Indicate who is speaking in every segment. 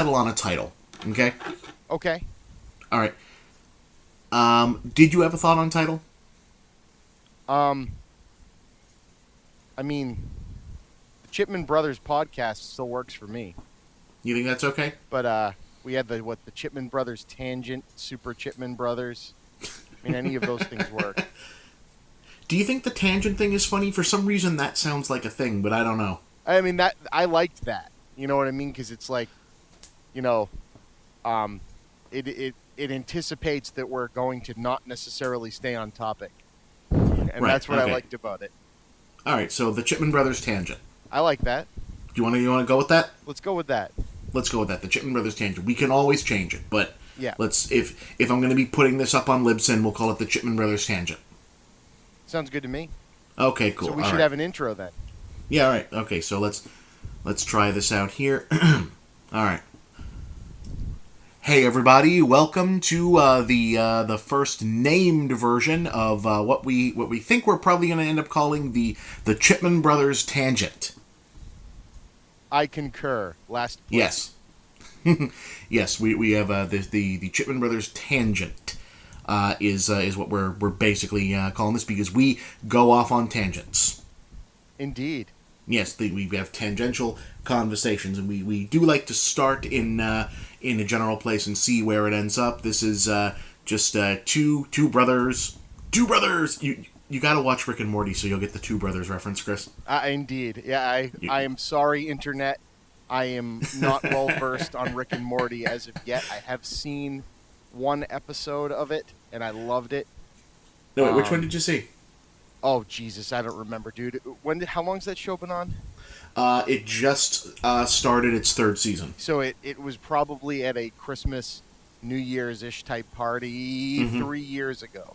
Speaker 1: settle on a title. Okay?
Speaker 2: Okay.
Speaker 1: All right. Did you have a thought on title?
Speaker 2: Um, I mean, the Chipman Brothers podcast still works for me,
Speaker 1: You think that's okay?
Speaker 2: but we had the Chipman Brothers Tangent, Super Chipman Brothers. I mean, any of those things work.
Speaker 1: Do you think the tangent thing is funny? For some reason, that sounds like a thing, but I don't know.
Speaker 2: I mean, that I liked that. You know what I mean? Because it's like, you know, um, it anticipates that we're going to not necessarily stay on topic, and
Speaker 1: Right.
Speaker 2: that's what I
Speaker 1: Okay.
Speaker 2: liked about it.
Speaker 1: All right. So the Chipman Brothers tangent.
Speaker 2: I like that.
Speaker 1: You want to go with that?
Speaker 2: Let's go with that.
Speaker 1: Let's go with that. The Chipman Brothers tangent. We can always change it, but
Speaker 2: Yeah,
Speaker 1: let's if I'm going to be putting this up on Libsyn, we'll call it the Chipman Brothers tangent.
Speaker 2: sounds good to me.
Speaker 1: Okay. Cool.
Speaker 2: So we
Speaker 1: All
Speaker 2: should
Speaker 1: right.
Speaker 2: have an intro then.
Speaker 1: Yeah. All right. Okay. So let's try this out here. All right. Hey everybody! Welcome to the first named version of what we think we're probably going to end up calling the Chipman Brothers tangent.
Speaker 2: I concur. Last place.
Speaker 1: Yes, yes, we have the Chipman Brothers tangent is what we're basically calling this because we go off on tangents.
Speaker 2: Indeed.
Speaker 1: Yes, we have tangential conversations, and we do like to start in a general place and see where it ends up. This is just two brothers. Two brothers! You gotta watch Rick and Morty so you'll get the two brothers reference, Chris.
Speaker 2: Indeed. Yeah, I am sorry, Internet. I am not well versed on Rick and Morty as of yet. I have seen one episode of it, and I loved it.
Speaker 1: No, wait, which one did you see?
Speaker 2: Oh, Jesus, I don't remember, dude. How long's that show been on?
Speaker 1: It just started its third season.
Speaker 2: So it was probably at a Christmas, New Year's-ish type party 3 years ago.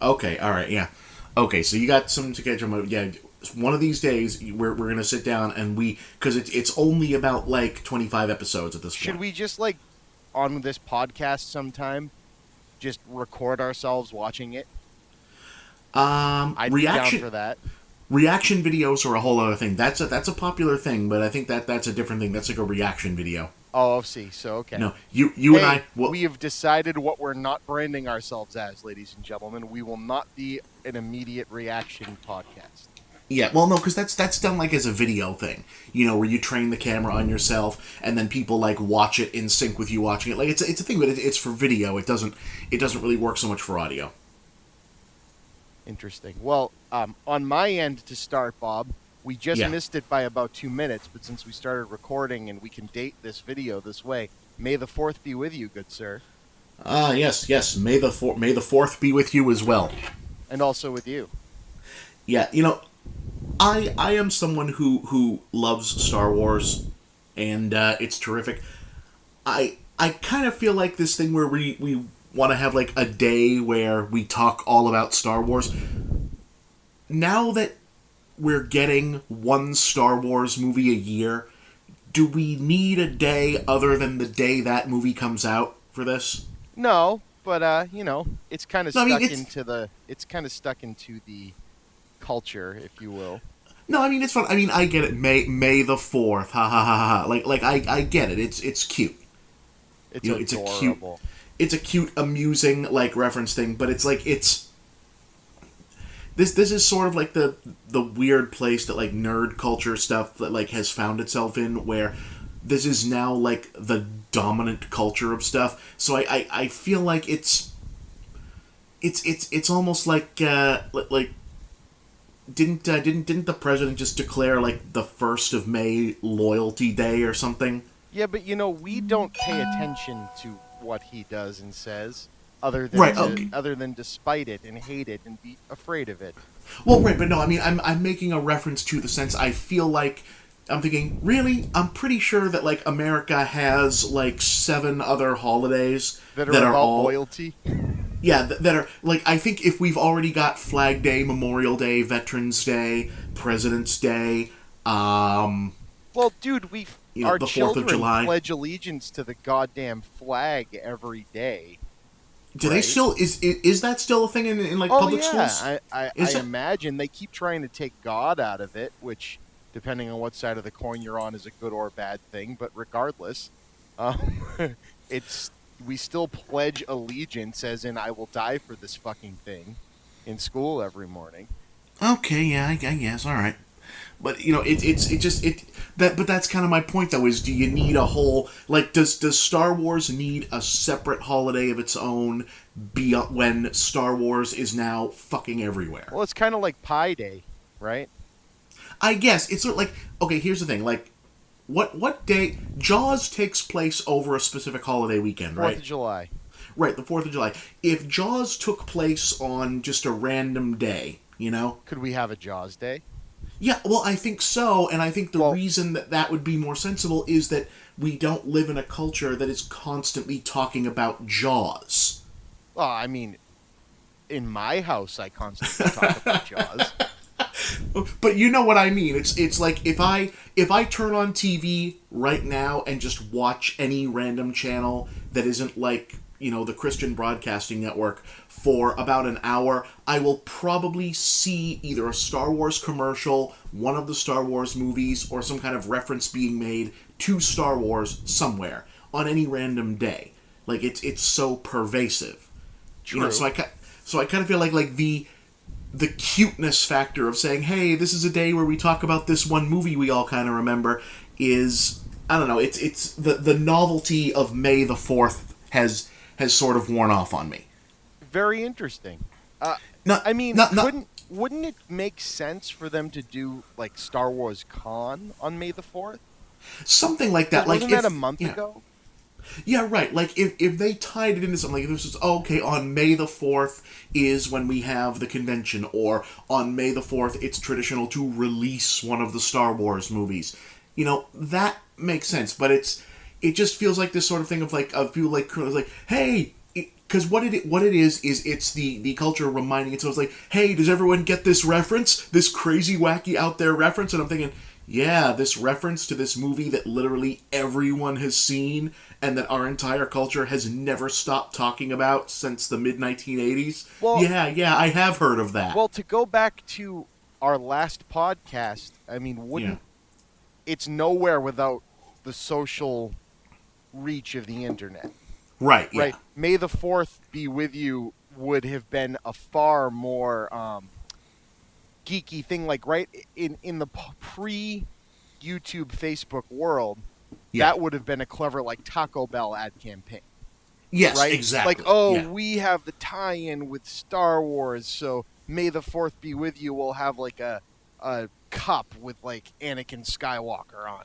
Speaker 1: Okay, all right, yeah. Okay, so you got some to catch on. Yeah, one of these days we're gonna sit down and because it's only about like 25 episodes at this point.
Speaker 2: Should we just, like, on this podcast sometime, just record ourselves watching it? I'd be down for that.
Speaker 1: Reaction videos are a whole other thing. That's a popular thing, but I think that's a different thing. That's like a reaction video.
Speaker 2: Oh, see. So, okay.
Speaker 1: No, you and I. Well,
Speaker 2: we have decided what we're not branding ourselves as, ladies and gentlemen. We will not be an immediate reaction podcast.
Speaker 1: yeah, well, no, because that's done like as a video thing. You know, where you train the camera on yourself, and then people like watch it in sync with you watching it. Like it's a thing, but it's for video. It doesn't really work so much for audio.
Speaker 2: Interesting. Well, on my end to start, Bob, we just
Speaker 1: Yeah.
Speaker 2: missed it by about 2 minutes, but since we started recording and we can date this video this way, may the 4th be with you, good sir.
Speaker 1: Yes. May the fourth be with you as well.
Speaker 2: And also with you.
Speaker 1: Yeah, I am someone who loves Star Wars, and it's terrific. I kind of feel like this thing where we want to have like a day where we talk all about Star Wars. Now that we're getting one Star Wars movie a year, do we need a day other than the day that movie comes out for this?
Speaker 2: No, but it's kind of
Speaker 1: No, I mean,
Speaker 2: it's kind of stuck into the culture, if you will.
Speaker 1: No, I mean it's fun. I mean I get it. May the 4th. Ha ha ha ha. Like I get it. It's cute.
Speaker 2: It's
Speaker 1: It's
Speaker 2: adorable.
Speaker 1: It's a cute, amusing like reference thing, but it's like this is sort of like the weird place that like nerd culture stuff that like has found itself in, where this is now like the dominant culture of stuff. So I feel like it's almost like didn't the president just declare like the 1st of May Loyalty Day or something?
Speaker 2: Yeah, but we don't pay attention to what he does and says, other than despite it and hate it and be afraid of it.
Speaker 1: Well, right, but no, I mean, I'm making a reference to the sense I feel like I'm thinking, really? I'm pretty sure that like America has like 7 other holidays
Speaker 2: that are
Speaker 1: all
Speaker 2: loyalty.
Speaker 1: Yeah, that are like I think if we've already got Flag Day, Memorial Day, Veterans Day, President's Day,
Speaker 2: well, dude, our
Speaker 1: the 4th
Speaker 2: children
Speaker 1: of July.
Speaker 2: pledge allegiance to the goddamn flag every day.
Speaker 1: Do they still is that still a thing in like public schools?
Speaker 2: I imagine they keep trying to take God out of it, which, depending on what side of the coin you're on, is a good or bad thing. But regardless, Um, it's we still pledge allegiance, as in I will die for this fucking thing, in school every morning.
Speaker 1: Okay, yeah, I guess. All right. But it just it that but that's kind of my point though, is do you need a whole, like, does Star Wars need a separate holiday of its own beyond when Star Wars is now fucking everywhere?
Speaker 2: Well, it's kind of like Pi Day, right?
Speaker 1: I guess it's sort of like, okay, here's the thing, like, what day Jaws takes place over a specific holiday weekend,
Speaker 2: Fourth
Speaker 1: right?
Speaker 2: of July.
Speaker 1: Right, the 4th of July. If Jaws took place on just a random day,
Speaker 2: Could we have a Jaws Day?
Speaker 1: yeah, well, I think so, and I think the
Speaker 2: Well,
Speaker 1: reason that that would be more sensible is that we don't live in a culture that is constantly talking about Jaws.
Speaker 2: I mean, in my house, I constantly talk about Jaws.
Speaker 1: But you know what I mean. It's like if I turn on TV right now and just watch any random channel that isn't like, the Christian Broadcasting Network for about an hour, I will probably see either a Star Wars commercial, one of the Star Wars movies, or some kind of reference being made to Star Wars somewhere on any random day. Like, it's so pervasive.
Speaker 2: True.
Speaker 1: So I kind of feel like the cuteness factor of saying, "Hey, this is a day where we talk about this one movie we all kind of remember," is, I don't know. It's the novelty of May the 4th has sort of worn off on me.
Speaker 2: Very interesting.
Speaker 1: Not
Speaker 2: I mean,
Speaker 1: not not
Speaker 2: wouldn't it make sense for them to do like Star Wars Con on May the 4th?
Speaker 1: something like that.
Speaker 2: Because
Speaker 1: Like,
Speaker 2: wasn't
Speaker 1: if
Speaker 2: that a month
Speaker 1: yeah.
Speaker 2: ago?
Speaker 1: Yeah, right. Like, if they tied it into something, like if this was, oh, okay, on May the 4th is when we have the convention, or on May the 4th it's traditional to release one of the Star Wars movies. That makes sense, but it just feels like this sort of thing of like, of people like, hey, because what it is it's the culture reminding itself, like, hey, does everyone get this reference, this crazy wacky out there reference? And I'm thinking, yeah, this reference to this movie that literally everyone has seen and that our entire culture has never stopped talking about since the mid 1980s.
Speaker 2: Well,
Speaker 1: Yeah, I have heard of that.
Speaker 2: well, to go back to our last podcast, I mean,
Speaker 1: Yeah.
Speaker 2: wouldn't it's nowhere without the social reach of the internet,
Speaker 1: Right, yeah.
Speaker 2: right? May the 4th be with you would have been a far more geeky thing, like right in the pre YouTube Facebook world,
Speaker 1: Yeah.
Speaker 2: that would have been a clever like Taco Bell ad campaign,
Speaker 1: Yes,
Speaker 2: right?
Speaker 1: exactly.
Speaker 2: Like, oh,
Speaker 1: Yeah.
Speaker 2: we have the tie-in with Star Wars, so May the 4th be with you. We'll have like a cup with like Anakin Skywalker on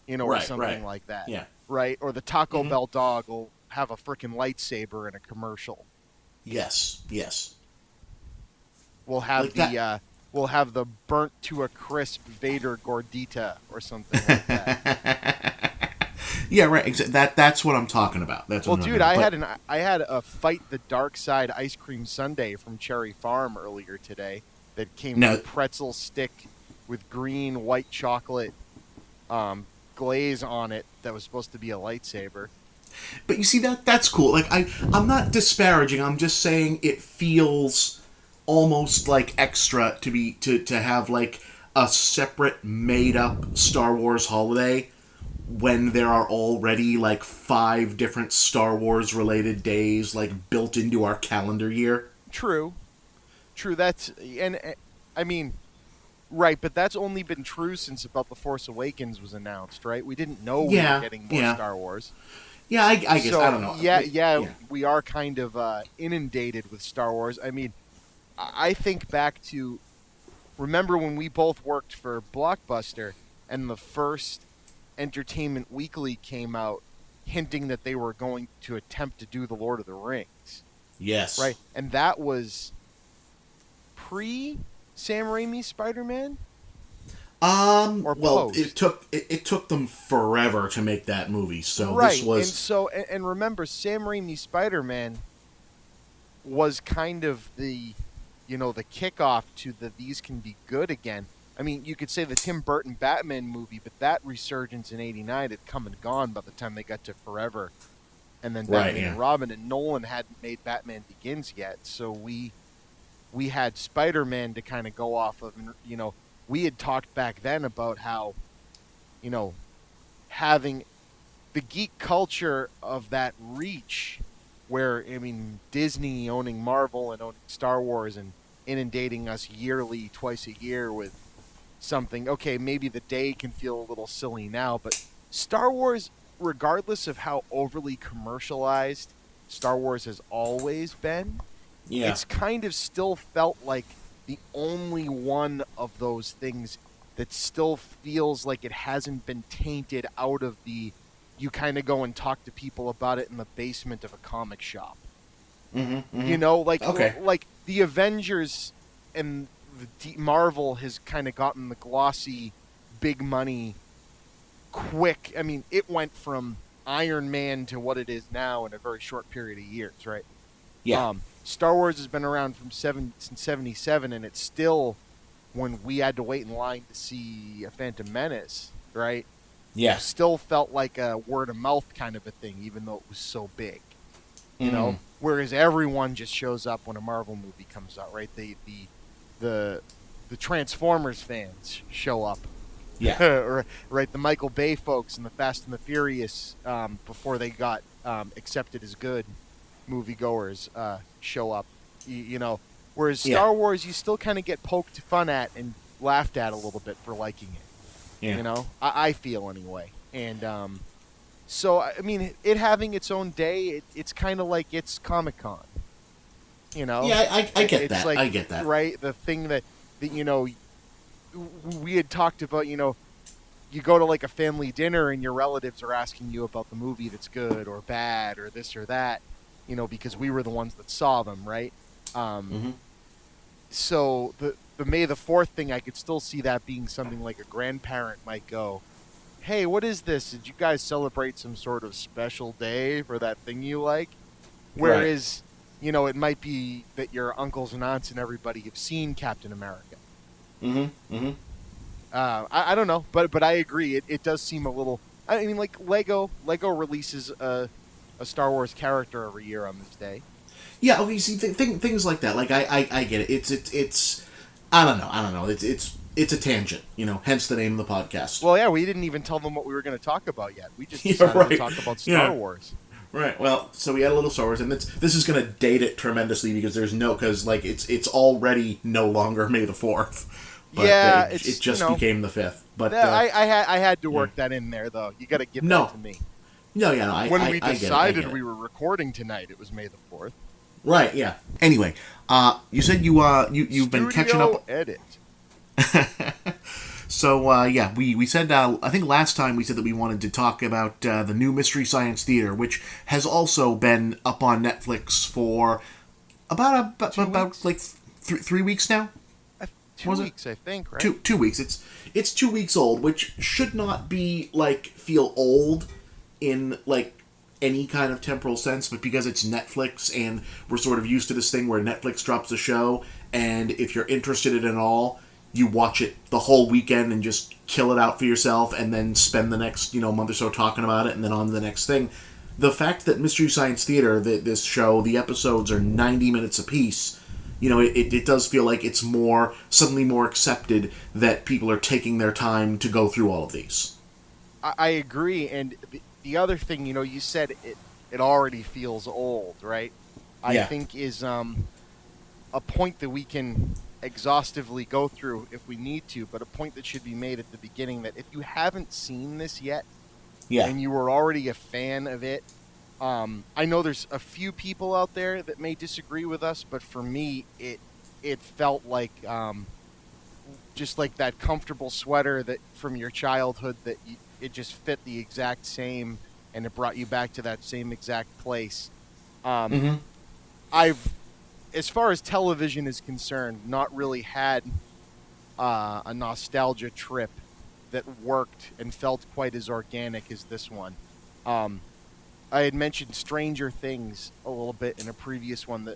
Speaker 2: it, or
Speaker 1: Right,
Speaker 2: something
Speaker 1: right.
Speaker 2: like that,
Speaker 1: Yeah.
Speaker 2: right? Or the Taco
Speaker 1: Mhm.
Speaker 2: Bell dog will have a freaking lightsaber in a commercial.
Speaker 1: Yes, yes.
Speaker 2: We'll have
Speaker 1: Like that.
Speaker 2: we'll have the burnt to a crisp Vader gordita or something like that.
Speaker 1: Yeah, right. That's what I'm talking about. That's
Speaker 2: Well,
Speaker 1: what I'm
Speaker 2: dude,
Speaker 1: talking about.
Speaker 2: I had a Fight the Dark Side ice cream sundae from Cherry Farm earlier today that came
Speaker 1: No.
Speaker 2: with pretzel stick with green white chocolate glaze on it that was supposed to be a lightsaber.
Speaker 1: But you see, that's cool. Like, I'm not disparaging. I'm just saying it feels almost like extra to have like a separate made up Star Wars holiday when there are already like 5 different Star Wars related days like built into our calendar year.
Speaker 2: True, true. That's and I mean, right, but that's only been true since about the Force Awakens was announced, right? We didn't know we were
Speaker 1: Yeah,
Speaker 2: getting more
Speaker 1: yeah.
Speaker 2: Star Wars.
Speaker 1: Yeah, I guess,
Speaker 2: So
Speaker 1: I don't know.
Speaker 2: yeah, we are kind of inundated with Star Wars. I mean, I think back to remember when we both worked for Blockbuster and the first Entertainment Weekly came out hinting that they were going to attempt to do the Lord of the Rings,
Speaker 1: Yes.
Speaker 2: right? And that was pre Sam Raimi's Spider-Man or
Speaker 1: Well,
Speaker 2: post.
Speaker 1: it took them forever to make that movie. So
Speaker 2: Right.
Speaker 1: this was
Speaker 2: And so and remember Sam Raimi's Spider-Man was kind of the the kickoff to the these can be good again. I mean, you could say the Tim Burton Batman movie, but that resurgence in '89 had come and gone by the time they got to Forever, and then
Speaker 1: Right,
Speaker 2: Batman
Speaker 1: yeah.
Speaker 2: and Robin, and Nolan hadn't made Batman Begins yet, so we had Spider-Man to kind of go off of. And, we had talked back then about how, having the geek culture of that reach, where I mean Disney owning Marvel and owning Star Wars and inundating us yearly, twice a year with something. Okay, maybe the day can feel a little silly now, but Star Wars, regardless of how overly commercialized Star Wars has always been,
Speaker 1: Yeah.
Speaker 2: it's kind of still felt like the only one of those things that still feels like it hasn't been tainted out of the you kind of go and talk to people about it in the basement of a comic shop.
Speaker 1: Mm-hmm. Mm-hmm.
Speaker 2: You know,
Speaker 1: Okay.
Speaker 2: like the Avengers and Marvel has kind of gotten the glossy, big money, quick. I mean, it went from Iron Man to what it is now in a very short period of years, right?
Speaker 1: Yeah.
Speaker 2: Star Wars has been around since '77, and it's still when we had to wait in line to see a Phantom Menace, right?
Speaker 1: Yeah.
Speaker 2: Still felt like a word of mouth kind of a thing, even though it was so big, you know.
Speaker 1: Mm.
Speaker 2: Whereas everyone just shows up when a Marvel movie comes out, right? The the Transformers fans show up,
Speaker 1: Yeah.
Speaker 2: right? The Michael Bay folks and the Fast and the Furious, before they got accepted as good moviegoers, show up, you know. Whereas
Speaker 1: Yeah.
Speaker 2: Star Wars, you still kind of get poked fun at and laughed at a little bit for liking it.
Speaker 1: Yeah.
Speaker 2: You know, I feel anyway. And so, I mean, it having its own day, it's kind of like it's Comic Con. You know,
Speaker 1: Yeah. I get
Speaker 2: it's
Speaker 1: that.
Speaker 2: like,
Speaker 1: I get that.
Speaker 2: right, the thing that you know, we had talked about. You know, you go to like a family dinner and your relatives are asking you about the movie that's good or bad or this or that. You know, because we were the ones that saw them, right?
Speaker 1: Mm-hmm.
Speaker 2: So the May the 4th thing, I could still see that being something like a grandparent might go, "Hey, what is this? Did you guys celebrate some sort of special day for that thing you like?"
Speaker 1: Right.
Speaker 2: Whereas, you know, it might be that your uncles and aunts and everybody have seen Captain America.
Speaker 1: Mm-hmm. Mm-hmm.
Speaker 2: I don't know, but I agree. It does seem a little. I mean, like Lego releases a Star Wars character every year on this day.
Speaker 1: Yeah. Okay. See, things like that. Like I get it. It's. I don't know. I don't know. It's a tangent. You know. Hence the name of the podcast.
Speaker 2: Well, yeah, we didn't even tell them what we were going to talk about yet. We just
Speaker 1: Yeah.
Speaker 2: decided
Speaker 1: Right.
Speaker 2: to talk about Star
Speaker 1: Yeah.
Speaker 2: Wars.
Speaker 1: Right. Well, so we had a little Star Wars, and this is going to date it tremendously because because like it's already no longer May the 4th, but
Speaker 2: Yeah,
Speaker 1: it
Speaker 2: it's
Speaker 1: just became the 5th. But
Speaker 2: I had to work
Speaker 1: yeah.
Speaker 2: that in there though. You got to give
Speaker 1: No.
Speaker 2: that to me.
Speaker 1: No, yeah, no,
Speaker 2: When we
Speaker 1: I get it,
Speaker 2: decided we were recording tonight, it was May the 4th.
Speaker 1: Right. Yeah. Anyway, you said you've been catching
Speaker 2: Studio
Speaker 1: up.
Speaker 2: edit.
Speaker 1: So yeah, we said I think last time we said that we wanted to talk about the new Mystery Science Theater, which has also been up on Netflix for about like 3 weeks now.
Speaker 2: 2
Speaker 1: Was it?
Speaker 2: weeks, I think, right?
Speaker 1: 2 weeks. It's 2 weeks old, which should not be like feel old in like any kind of temporal sense, but because it's Netflix and we're sort of used to this thing where Netflix drops a show, and if you're interested in it at all, you watch it the whole weekend and just kill it out for yourself, and then spend the next month or so talking about it, and then on to the next thing. The fact that Mystery Science Theater, this show, the episodes are 90 minutes apiece. It does feel like it's suddenly more accepted that people are taking their time to go through all of these.
Speaker 2: I agree. And the other thing, you said it already feels old, right? I
Speaker 1: Yeah.
Speaker 2: think is a point that we can exhaustively go through if we need to, but a point that should be made at the beginning that if you haven't seen this yet
Speaker 1: Yeah.
Speaker 2: and you were already a fan of it, I know there's a few people out there that may disagree with us, but for me, it felt like just like that comfortable sweater that from your childhood that it just fit the exact same, and it brought you back to that same exact place.
Speaker 1: Mm-hmm.
Speaker 2: I've, as far as television is concerned, not really had a nostalgia trip that worked and felt quite as organic as this one. I had mentioned Stranger Things a little bit in a previous one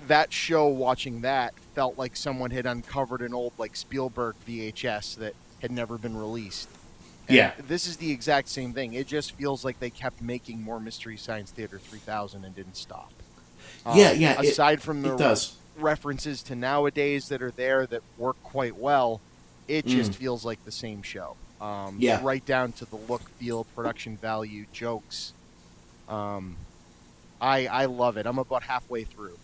Speaker 2: that show, watching that, felt like someone had uncovered an old like Spielberg VHS that had never been released. And
Speaker 1: Yeah.
Speaker 2: this is the exact same thing. It just feels like they kept making more Mystery Science Theater 3000 and didn't stop.
Speaker 1: Yeah.
Speaker 2: Aside from the
Speaker 1: it does.
Speaker 2: references to nowadays that are there that work quite well, it just feels like the same show.
Speaker 1: Yeah,
Speaker 2: right down to the look, feel, production value, jokes. Um, I love it. I'm about halfway through.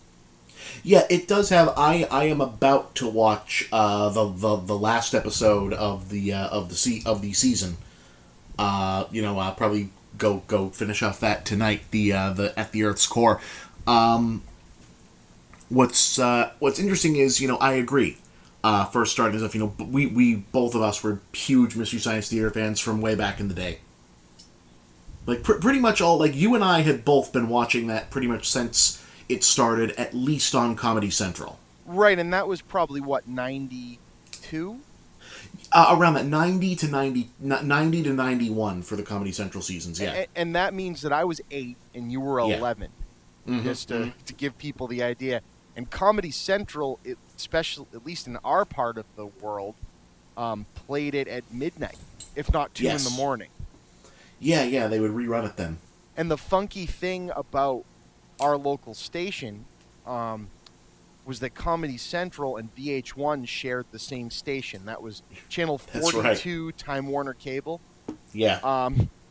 Speaker 1: yeah, it does have. I am about to watch the last episode of the season. I'll probably go finish off that tonight. The At the Earth's Core. Um, what's interesting is I agree. First starting off, we both of us were huge Mystery Science Theater fans from way back in the day. Like pretty much all, like you and I had both been watching that pretty much since it started, at least on Comedy Central.
Speaker 2: Right, and that was probably what 92.
Speaker 1: Around that 90 to 91 for the Comedy Central seasons. Yeah,
Speaker 2: And that means that I was 8 and you were
Speaker 1: yeah.
Speaker 2: 11,
Speaker 1: Mm-hmm,
Speaker 2: just
Speaker 1: mm-hmm.
Speaker 2: to give people the idea. And Comedy Central, especially at least in our part of the world, played it at midnight, if not 2 in the
Speaker 1: Yes.
Speaker 2: morning.
Speaker 1: Yeah, yeah. They would rerun it then.
Speaker 2: And the funky thing about our local station was that Comedy Central and VH1 shared the same station. That was channel
Speaker 1: That's right.
Speaker 2: 42, Time Warner Cable.
Speaker 1: Yeah.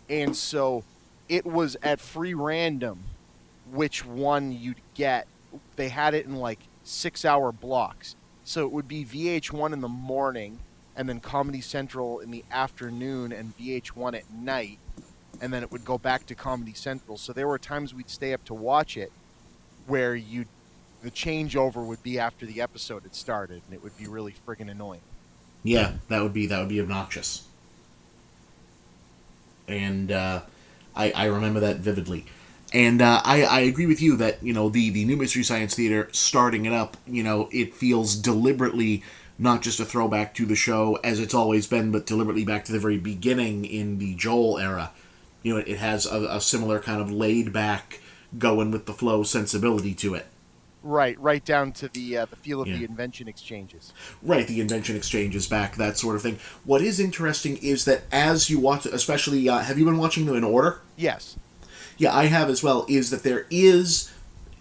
Speaker 2: And so it was at free random which one you'd get. They had it in like 6-hour blocks. So it would be VH1 in the morning, and then Comedy Central in the afternoon, and VH1 at night. And then it would go back to Comedy Central. So there were times we'd stay up to watch it where the changeover would be after the episode had started, and it would be really friggin' annoying.
Speaker 1: Yeah, that would be obnoxious. And I remember that vividly. And I agree with you that the new Mystery Science Theater, starting it up, it feels deliberately not just a throwback to the show as it's always been, but deliberately back to the very beginning in the Joel era. It has a similar kind of laid back, going with the flow sensibility to it.
Speaker 2: Right down to the feel of
Speaker 1: Yeah.
Speaker 2: the invention exchanges.
Speaker 1: Right, the invention exchange is back, that sort of thing. What is interesting is that as you watch, especially, have you been watching them in order?
Speaker 2: Yes.
Speaker 1: Yeah, I have as well. Is that there is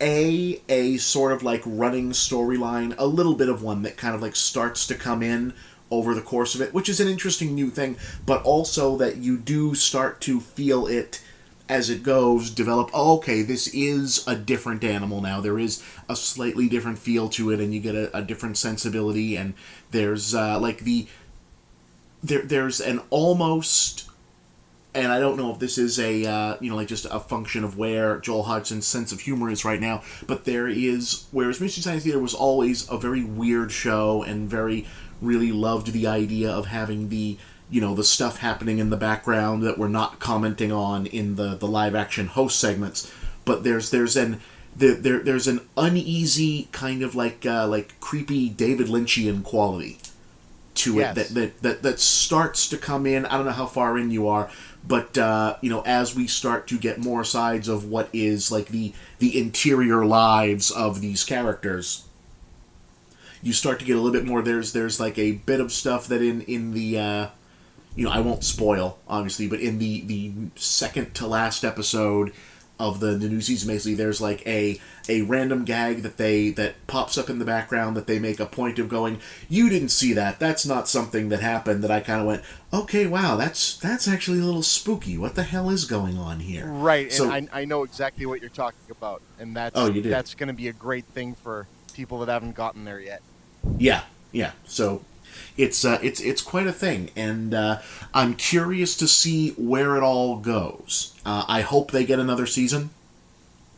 Speaker 1: a sort of like running storyline, a little bit of one that kind of like starts to come in over the course of it, which is an interesting new thing, but also that you do start to feel it as it goes develop. Oh, okay, this is a different animal now. There is a slightly different feel to it, and you get a different sensibility, and there's there's an almost, and I don't know if this is a like just a function of where Joel Hodgson's sense of humor is right now, but there is, whereas Mystery Science Theater was always a very weird show and very really loved the idea of having the stuff happening in the background that we're not commenting on in the live action host segments, but there's an uneasy kind of like creepy David Lynchian quality to it
Speaker 2: Yes.
Speaker 1: that starts to come in. I don't know how far in you are, but as we start to get more sides of what is like the interior lives of these characters, you start to get a little bit more. There's like a bit of stuff that in the I won't spoil obviously, but in the second to last episode of the new season, basically there's like a random gag that pops up in the background that they make a point of going, you didn't see that, that's not something that happened, that I kind of went, okay, wow, that's actually a little spooky, what the hell is going on here?
Speaker 2: Right,
Speaker 1: So
Speaker 2: and I know exactly what you're talking about, and
Speaker 1: oh, you did?
Speaker 2: that's going to be a great thing for people that haven't gotten there yet.
Speaker 1: Yeah, yeah. So it's quite a thing, and I'm curious to see where it all goes. I hope they get another season.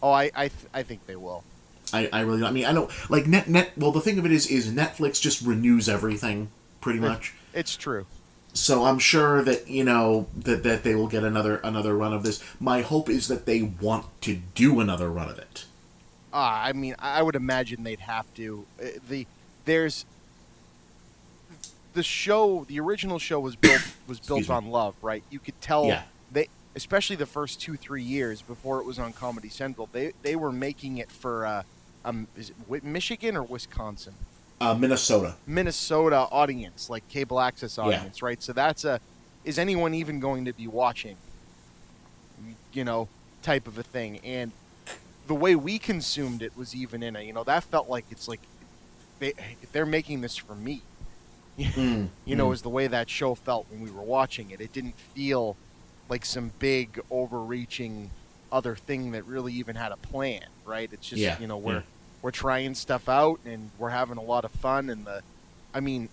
Speaker 2: Oh, I think they will.
Speaker 1: I really, I mean, I don't like net. Well, the thing of it is Netflix just renews everything pretty much.
Speaker 2: It's true.
Speaker 1: So I'm sure that that they will get another run of this. My hope is that they want to do another run of it.
Speaker 2: I mean, I would imagine they'd have to. There's the show. The original show was built
Speaker 1: Excuse me.
Speaker 2: on love, right? You could tell
Speaker 1: Yeah.
Speaker 2: they, especially the first 2-3 years before it was on Comedy Central. They were making it for is it Michigan or Wisconsin?
Speaker 1: Minnesota.
Speaker 2: Minnesota audience, like cable access audience, right? So is anyone even going to be watching? Type of a thing. And the way we consumed it was even in that felt like it's like they're making this for me.
Speaker 1: Mm, mm.
Speaker 2: is the way that show felt when we were watching it. It didn't feel like some big overreaching other thing that really even had a plan, right? It's just,
Speaker 1: Yeah, yeah,
Speaker 2: we're trying stuff out and we're having a lot of fun. I mean,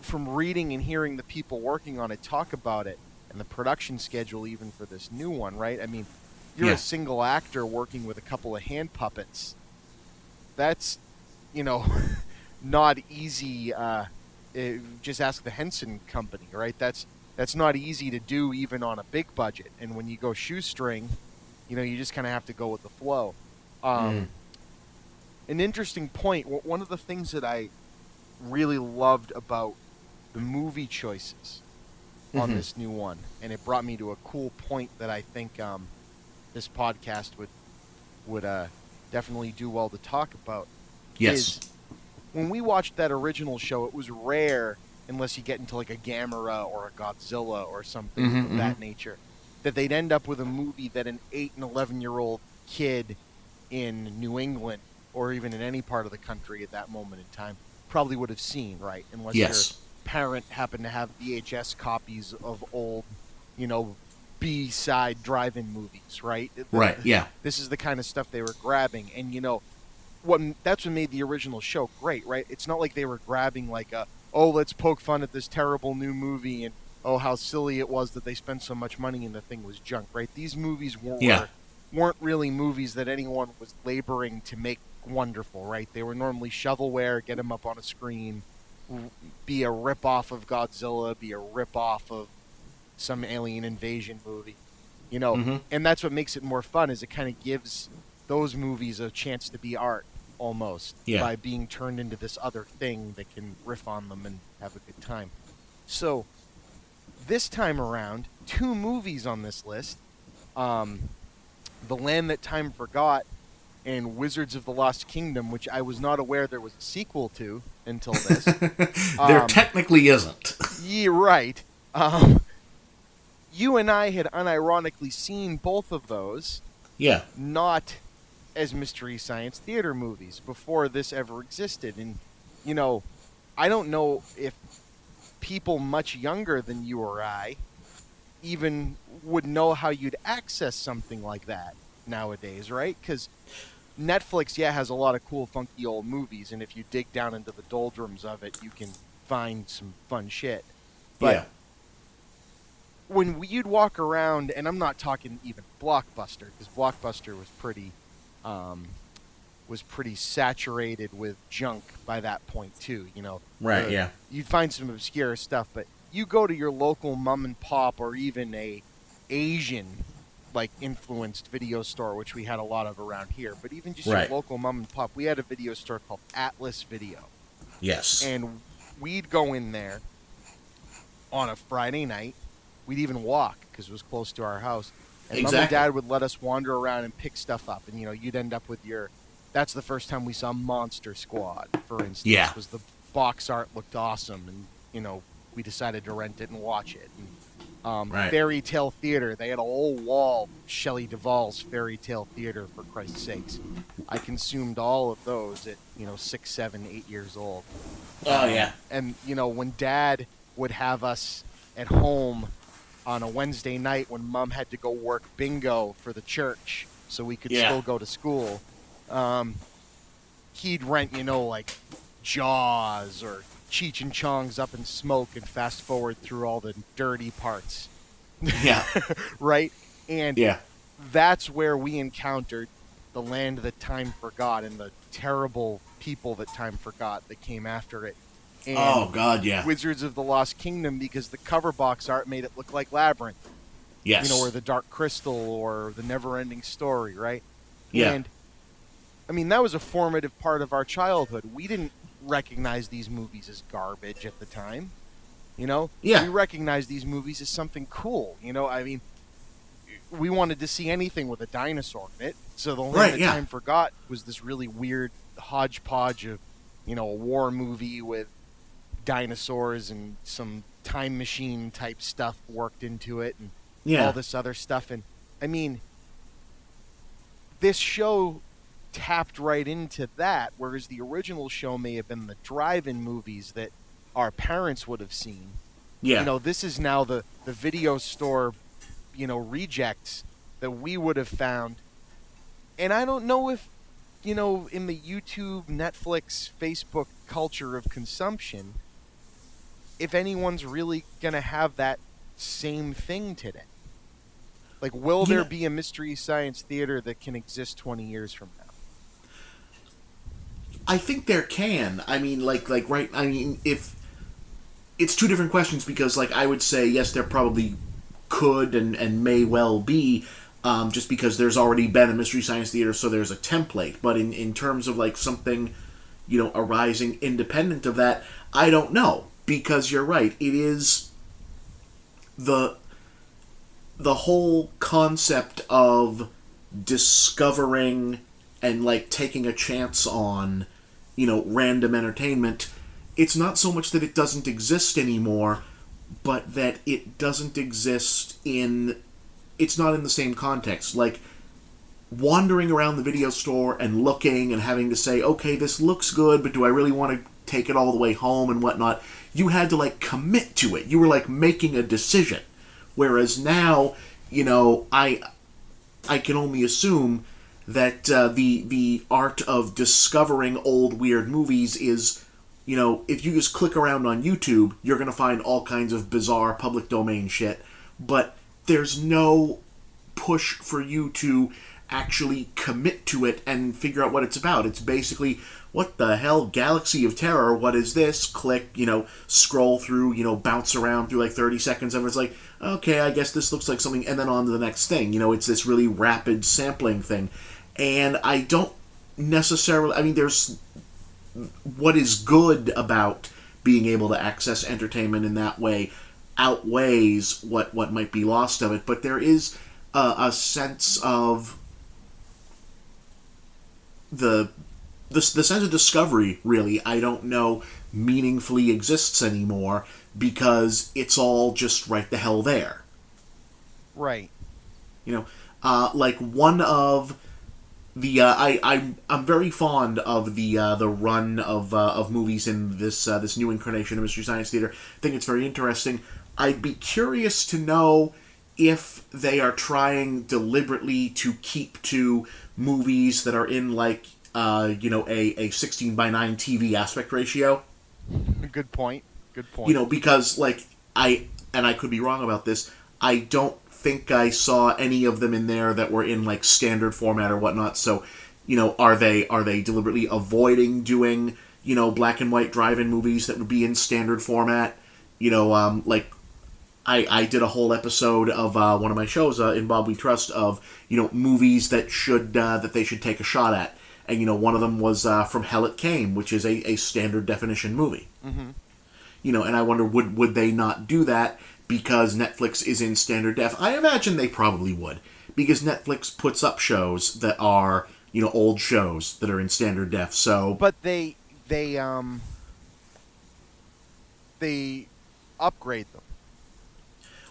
Speaker 2: from reading and hearing the people working on it talk about it and the production schedule even for this new one, right? I mean, you're a
Speaker 1: yeah.
Speaker 2: single actor working with a couple of hand puppets. That's, you know, not easy. Just ask the Henson Company, right? That's not easy to do even on a big budget. And when you go shoestring, you just kind of have to go with the flow.
Speaker 1: Mm,
Speaker 2: Um, an interesting point. One of the things that I really loved about the movie choices on
Speaker 1: hmm.
Speaker 2: this new one, and it brought me to a cool point that I think this podcast would definitely do well to talk about.
Speaker 1: Yes.
Speaker 2: Is when we watched that original show, it was rare, unless you get into like a Gamera or a Godzilla or something
Speaker 1: Hmm,
Speaker 2: of
Speaker 1: hmm.
Speaker 2: that nature, that they'd end up with a movie that an 8 and 11-year-old kid in New England or even in any part of the country at that moment in time probably would have seen, right? Unless your
Speaker 1: Yes.
Speaker 2: parent happened to have VHS copies of old, you know, B-side drive-in movies, right?
Speaker 1: Right. Yeah.
Speaker 2: This is the kind of stuff they were grabbing, and that's what made the original show great, right? It's not like they were grabbing like oh, let's poke fun at this terrible new movie and oh, how silly it was that they spent so much money and the thing was junk, right? These movies
Speaker 1: Yeah.
Speaker 2: weren't really movies that anyone was laboring to make wonderful, right? They were normally shovelware, get them up on a screen, be a rip off of Godzilla, be a rip off of some alien invasion movie, you know.
Speaker 1: Hmm.
Speaker 2: And that's what makes it more fun is it kind of gives those movies a chance to be art almost
Speaker 1: Yeah.
Speaker 2: by being turned into this other thing that can riff on them and have a good time. So this time around, two movies on this list, um, The Land That Time Forgot and Wizards of the Lost Kingdom, which I was not aware there was a sequel to until this.
Speaker 1: There
Speaker 2: Um,
Speaker 1: technically isn't.
Speaker 2: yeah, right. Um, you and I had unironically seen both of those,
Speaker 1: Yeah.
Speaker 2: not as Mystery Science Theater movies before this ever existed. And, you know, I don't know if people much younger than you or I even would know how you'd access something like that nowadays, right? Because Netflix, yeah, has a lot of cool, funky old movies, and if you dig down into the doldrums of it, you can find some fun shit. But
Speaker 1: Yeah.
Speaker 2: when you'd walk around, and I'm not talking even Blockbuster, because Blockbuster um, was pretty saturated with junk by that point too.
Speaker 1: Right. Yeah.
Speaker 2: You'd find some obscure stuff, but you go to your local mom and pop or even a Asian like influenced video store, which we had a lot of around here, but even just your
Speaker 1: Right.
Speaker 2: local mom and pop, we had a video store called Atlas Video,
Speaker 1: Yes.
Speaker 2: and we'd go in there on a Friday night. We'd even walk because it was close to our house. And mom and
Speaker 1: Exactly.
Speaker 2: dad would let us wander around and pick stuff up. And, you'd end up with that's the first time we saw Monster Squad, for instance.
Speaker 1: Yeah.
Speaker 2: Was the box art looked awesome. And, we decided to rent it and watch it. And,
Speaker 1: Right.
Speaker 2: Fairy Tale Theater. They had a whole wall, Shelley Duvall's Fairy Tale Theater, for Christ's sakes. I consumed all of those at, 6, 7, 8 years old.
Speaker 1: Oh yeah.
Speaker 2: And, when dad would have us at home on a Wednesday night when mom had to go work bingo for the church so we could
Speaker 1: Yeah.
Speaker 2: still go to school, he'd rent, like Jaws or Cheech and Chong's Up in Smoke and fast forward through all the dirty parts.
Speaker 1: Yeah.
Speaker 2: Right? And
Speaker 1: Yeah.
Speaker 2: that's where we encountered the land that time forgot and the terrible people that time forgot that came after it. And
Speaker 1: Oh God. Yeah.
Speaker 2: Wizards of the Lost Kingdom, because the cover box art made it look like Labyrinth,
Speaker 1: Yes.
Speaker 2: or the Dark Crystal or the Never-Ending Story, right?
Speaker 1: Yeah.
Speaker 2: And I mean, that was a formative part of our childhood. We didn't recognize these movies as garbage at the time.
Speaker 1: Yeah.
Speaker 2: We recognized these movies as something cool. I mean, we wanted to see anything with a dinosaur in it. So the Land
Speaker 1: Right,
Speaker 2: That
Speaker 1: yeah.
Speaker 2: Time Forgot was this really weird hodgepodge of, a war movie with dinosaurs and some time machine type stuff worked into it and
Speaker 1: Yeah.
Speaker 2: all this other stuff. And I mean, this show tapped right into that, whereas the original show may have been the drive-in movies that our parents would have seen.
Speaker 1: Yeah.
Speaker 2: This is now the video store, rejects that we would have found. And I don't know if, in the YouTube, Netflix, Facebook culture of consumption, if anyone's really going to have that same thing today. Like, will
Speaker 1: You
Speaker 2: there
Speaker 1: know,
Speaker 2: be a Mystery Science Theater that can exist 20 years from now?
Speaker 1: I think there can. I mean, right. I mean, if it's two different questions because, like, I would say yes, there probably could and may well be, just because there's already been a Mystery Science Theater, so there's a template. But in terms of like something, arising independent of that, I don't know because you're right. It is the the whole concept of discovering and like taking a chance on, random entertainment. It's not so much that it doesn't exist anymore, but that it doesn't exist in. It's not in the same context. Like wandering around the video store and looking and having to say, okay, this looks good, but do I really want to take it all the way home and whatnot? You had to like commit to it. You were like making a decision. Whereas now, I can only assume that the art of discovering old weird movies is, if you just click around on YouTube, you're going to find all kinds of bizarre public domain shit. But there's no push for you to actually commit to it and figure out what it's about. It's basically, what the hell, Galaxy of Terror, what is this? Click, scroll through, bounce around through like 30 seconds of it. It's like, okay, I guess this looks like something, and then on to the next thing. It's this really rapid sampling thing. And I don't necessarily, I mean, there's what is good about being able to access entertainment in that way outweighs what might be lost of it, but there is a sense of the sense of discovery, really, I don't know, meaningfully exists anymore because it's all just right the hell there.
Speaker 2: Right.
Speaker 1: Like one of the I'm very fond of the run of movies in this new incarnation of Mystery Science Theater. I think it's very interesting. I'd be curious to know if they are trying deliberately to keep to movies that are in like a 16 by 9 TV aspect ratio.
Speaker 2: Good point. Good point.
Speaker 1: Because like I could be wrong about this. I don't think I saw any of them in there that were in like standard format or whatnot. So, are they deliberately avoiding doing black and white drive-in movies that would be in standard format? Like I did a whole episode of one of my shows in Bob We Trust of movies that they should take a shot at, and one of them was From Hell It Came, which is a standard definition movie.
Speaker 2: Mm-hmm.
Speaker 1: And I wonder would they not do that because Netflix is in standard def? I imagine they probably would, because Netflix puts up shows that are old shows that are in standard def. So,
Speaker 2: But they upgrade them.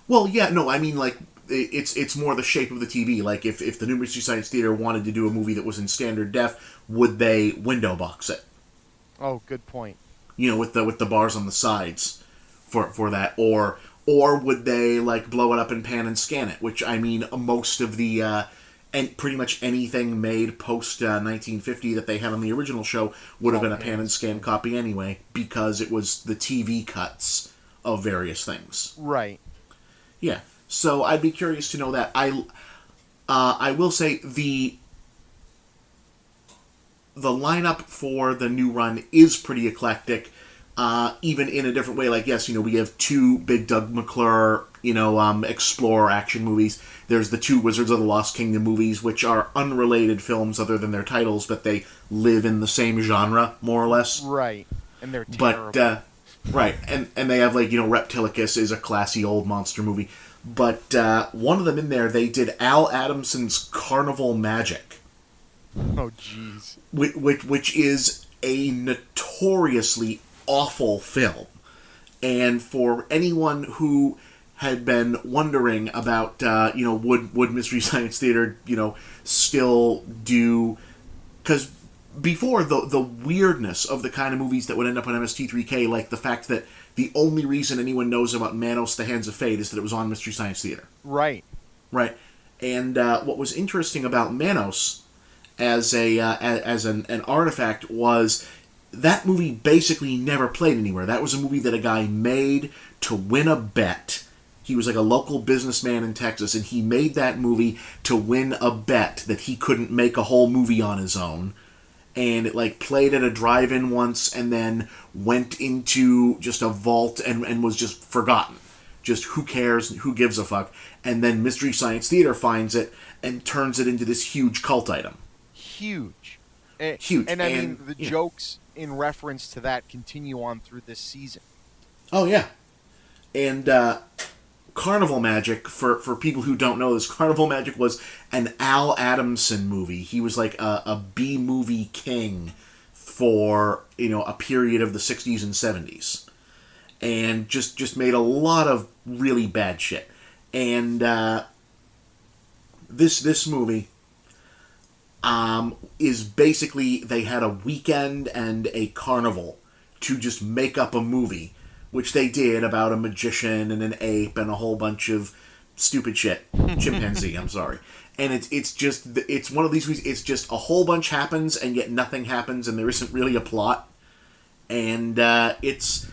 Speaker 1: well, yeah, no, I mean like it's more the shape of the TV. Like if the New Mystery Science Theater wanted to do a movie that was in standard def, would they window box it?
Speaker 2: Oh, good point.
Speaker 1: With the bars on the sides for that, or would they like blow it up and pan and scan it? Which I mean, most of the and pretty much anything made post 1950 that they had on the original show would have been a pan and scan copy anyway, because it was the TV cuts of various things.
Speaker 2: Right.
Speaker 1: Yeah. So I'd be curious to know that. I will say the lineup for the new run is pretty eclectic, even in a different way. Like, yes, we have two big Doug McClure, explorer action movies. There's the two Wizards of the Lost Kingdom movies, which are unrelated films other than their titles, but they live in the same genre, more or less.
Speaker 2: Right. And they're terrible.
Speaker 1: But, right, and they have, like, Reptilicus is a classy old monster movie. But one of them in there, they did Al Adamson's Carnival Magic.
Speaker 2: Oh, jeez.
Speaker 1: Which is a notoriously awful film. And for anyone who had been wondering about, would Mystery Science Theater, still do... Because before the weirdness of the kind of movies that would end up on MST3K, like the fact that the only reason anyone knows about Manos: The Hands of Fate is that it was on Mystery Science Theater.
Speaker 2: Right.
Speaker 1: Right. And what was interesting about Manos as an artifact was that movie basically never played anywhere. That was a movie that a guy made to win a bet. He was like a local businessman in Texas, and he made that movie to win a bet that he couldn't make a whole movie on his own. And it like played at a drive-in once, and then went into just a vault and was just forgotten. Just who cares? Who gives a fuck? And then Mystery Science Theater finds it and turns it into this huge cult item.
Speaker 2: Huge.
Speaker 1: Huge.
Speaker 2: And I mean, the jokes in reference to that continue on through this season.
Speaker 1: Oh, yeah. And Carnival Magic, for people who don't know this, Carnival Magic was an Al Adamson movie. He was like a B-movie king for, a period of the 60s and 70s. And just made a lot of really bad shit. And this movie is basically, they had a weekend and a carnival to just make up a movie, which they did, about a magician and an ape and a whole bunch of stupid shit. Chimpanzee, I'm sorry. And it's one of these movies, it's just a whole bunch happens and yet nothing happens and there isn't really a plot. And it's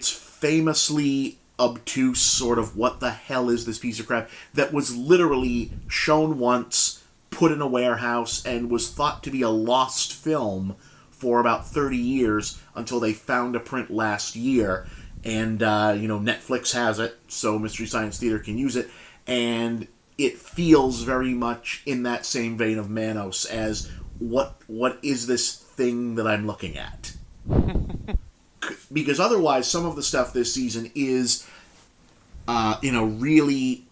Speaker 1: famously obtuse, sort of, what the hell is this piece of crap, that was literally shown once, put in a warehouse, and was thought to be a lost film for about 30 years until they found a print last year. And, Netflix has it, so Mystery Science Theater can use it. And it feels very much in that same vein of Manos as, what is this thing that I'm looking at? Because otherwise, some of the stuff this season is, really,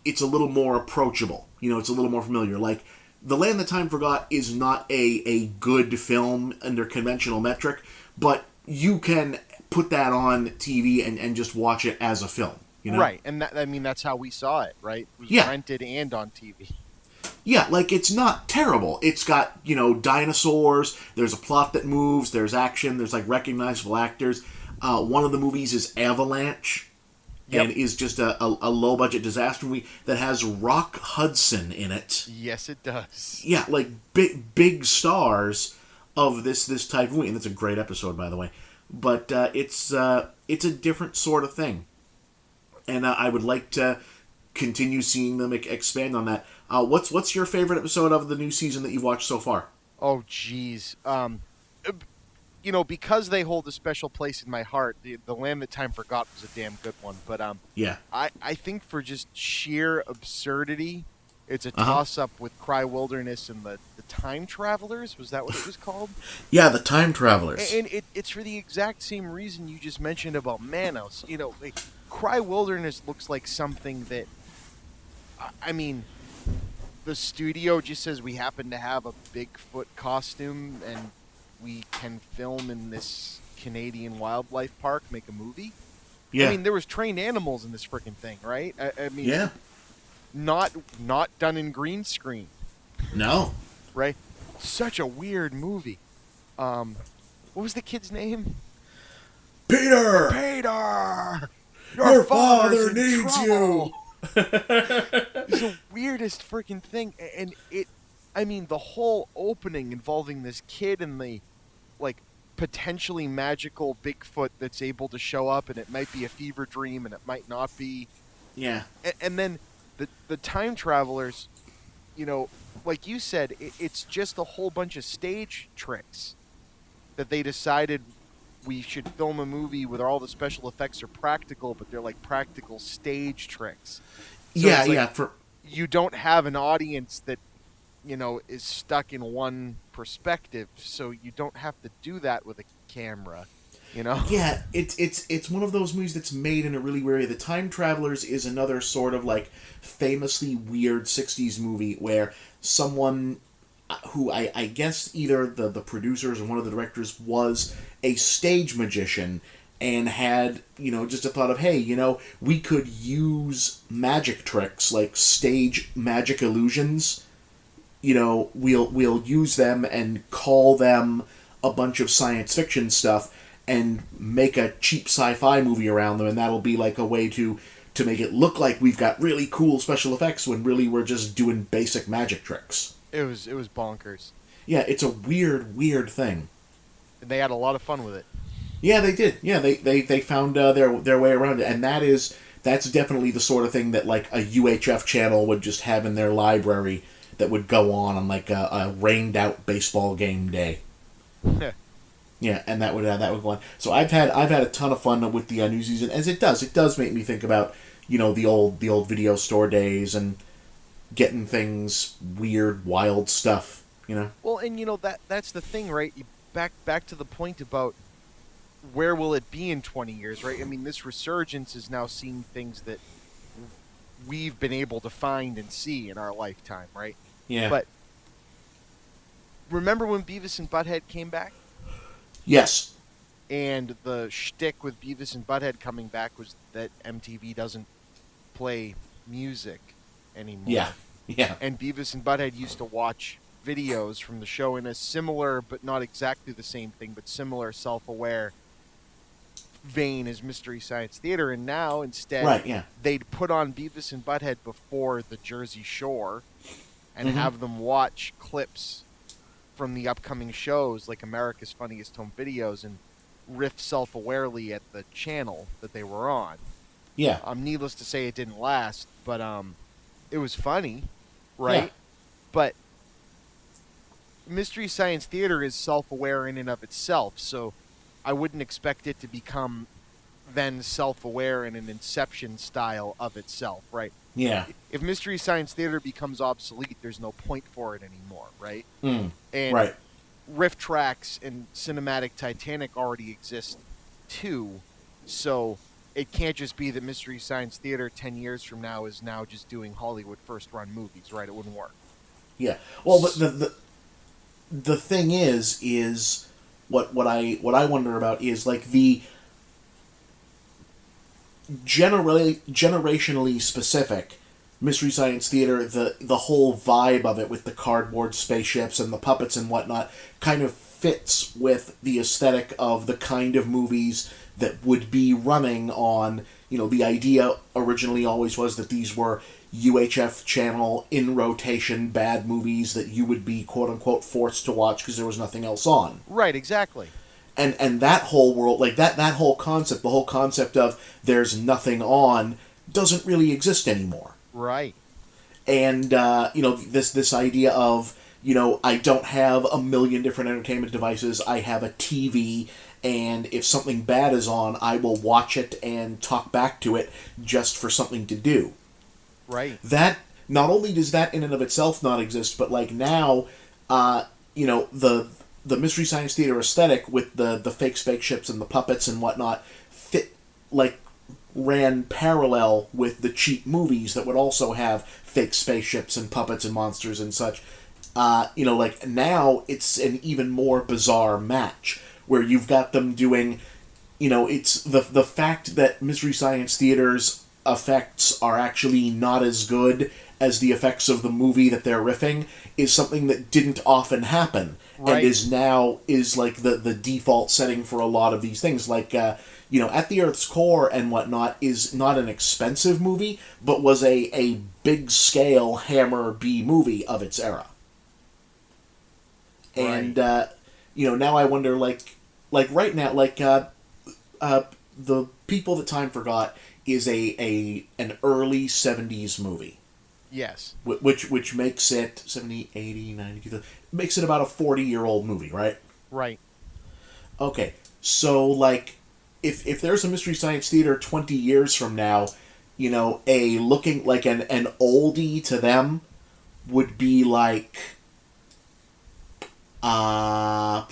Speaker 1: it's a little more approachable. It's a little more familiar. Like, The Land That Time Forgot is not a good film under conventional metric, but you can put that on TV and just watch it as a film.
Speaker 2: Right, and that's how we saw it, right? It was rented and on TV.
Speaker 1: Yeah, like, it's not terrible. It's got, dinosaurs, there's a plot that moves, there's action, there's, like, recognizable actors. One of the movies is Avalanche, and is just a low-budget disaster movie that has Rock Hudson in it.
Speaker 2: Yes, it does.
Speaker 1: Yeah, like, big stars of this type of movie, and it's a great episode, by the way. But it's a different sort of thing. And I would like to continue seeing them expand on that. What's your favorite episode of the new season that you've watched so far?
Speaker 2: Oh, jeez. Because they hold a special place in my heart, the Land That Time Forgot was a damn good one. But
Speaker 1: yeah,
Speaker 2: I think for just sheer absurdity, it's a toss-up with Cry Wilderness and the Time Travelers. Was that what it was called?
Speaker 1: Yeah, the Time Travelers.
Speaker 2: And it's for the exact same reason you just mentioned about Manos. Cry Wilderness looks like something that, the studio just says we happen to have a Bigfoot costume and we can film in this Canadian wildlife park, make a movie.
Speaker 1: Yeah.
Speaker 2: There was trained animals in this freaking thing, right?
Speaker 1: Yeah.
Speaker 2: Not done in green screen.
Speaker 1: No.
Speaker 2: Right? Such a weird movie. What was the kid's name?
Speaker 1: Peter! Your father needs you!
Speaker 2: It's the weirdest freaking thing. And the whole opening involving this kid and the, potentially magical Bigfoot that's able to show up, and it might be a fever dream and it might not be.
Speaker 1: Yeah.
Speaker 2: And then the Time Travelers, like you said, it's just a whole bunch of stage tricks that they decided we should film a movie where all the special effects are practical, but they're like practical stage tricks. So you don't have an audience that, is stuck in one perspective, so you don't have to do that with a camera,
Speaker 1: Yeah, it's one of those movies that's made in a really weird way. The Time Travelers is another sort of, famously weird 60s movie where someone who I guess either the producers or one of the directors was a stage magician and had, just a thought of, hey, we could use magic tricks, like stage magic illusions, we'll use them and call them a bunch of science fiction stuff and make a cheap sci-fi movie around them, and that'll be like a way to make it look like we've got really cool special effects when really we're just doing basic magic tricks.
Speaker 2: It was bonkers.
Speaker 1: Yeah, it's a weird thing.
Speaker 2: They had a lot of fun with it.
Speaker 1: Yeah, they did. Yeah, they found their way around it, and that's definitely the sort of thing that like a UHF channel would just have in their library that would go on like a rained out baseball game day. Yeah, and that would go on. So I've had a ton of fun with the new season, as it does make me think about the old video store days and getting things weird, wild stuff.
Speaker 2: Well, and that's the thing, right? Back to the point about where will it be in 20 years, right? I mean, this resurgence is now seeing things that we've been able to find and see in our lifetime, right?
Speaker 1: Yeah.
Speaker 2: But remember when Beavis and Butthead came back?
Speaker 1: Yes.
Speaker 2: And the shtick with Beavis and Butthead coming back was that MTV doesn't play music anymore.
Speaker 1: Yeah. Yeah.
Speaker 2: And Beavis and Butthead used to watch videos from the show in a similar, but not exactly the same thing, but similar self-aware vein as Mystery Science Theater. And now, instead,
Speaker 1: right, yeah,
Speaker 2: they'd put on Beavis and Butthead before the Jersey Shore and have them watch clips from the upcoming shows like America's Funniest Home Videos and riff self-awarely at the channel that they were on.
Speaker 1: Yeah.
Speaker 2: Needless to say, it didn't last, but it was funny, right?
Speaker 1: Yeah.
Speaker 2: But Mystery Science Theater is self-aware in and of itself, so I wouldn't expect it to become then self-aware in an Inception style of itself, right?
Speaker 1: Yeah.
Speaker 2: If Mystery Science Theater becomes obsolete, there's no point for it anymore, right? And
Speaker 1: right.
Speaker 2: riff tracks and cinematic Titanic already exist too, so it can't just be that Mystery Science Theater 10 years from now is now just doing Hollywood first-run movies, right? It wouldn't work.
Speaker 1: Yeah. Well, but the thing is what I wonder about is like the generationally specific Mystery Science Theater, the whole vibe of it with the cardboard spaceships and the puppets and whatnot kind of fits with the aesthetic of the kind of movies that would be running on, the idea originally always was that these were UHF channel in rotation bad movies that you would be quote unquote forced to watch because there was nothing else on.
Speaker 2: Right, exactly.
Speaker 1: And that whole world, like that whole concept, the whole concept of there's nothing on doesn't really exist anymore.
Speaker 2: Right.
Speaker 1: And this idea of, I don't have a million different entertainment devices, I have a TV, and if something bad is on, I will watch it and talk back to it just for something to do.
Speaker 2: Right.
Speaker 1: That, not only does that in and of itself not exist, but like now, the Mystery Science Theater aesthetic with the fake spaceships and the puppets and whatnot ran parallel with the cheap movies that would also have fake spaceships and puppets and monsters and such. Now it's an even more bizarre match where you've got them doing, it's the fact that Mystery Science Theater's effects are actually not as good as the effects of the movie that they're riffing is something that didn't often happen.
Speaker 2: Right.
Speaker 1: And is like the default setting for a lot of these things. Like, At the Earth's Core and whatnot is not an expensive movie, but was a big-scale Hammer B movie of its era.
Speaker 2: Right.
Speaker 1: And, now I wonder, right now, The People That Time Forgot is an early 70s movie.
Speaker 2: Yes.
Speaker 1: Which makes it 70, 80, 90, makes it about a 40-year-old movie, right?
Speaker 2: Right.
Speaker 1: Okay, so, if there's a Mystery Science Theater 20 years from now, looking like an oldie to them would be like, Starship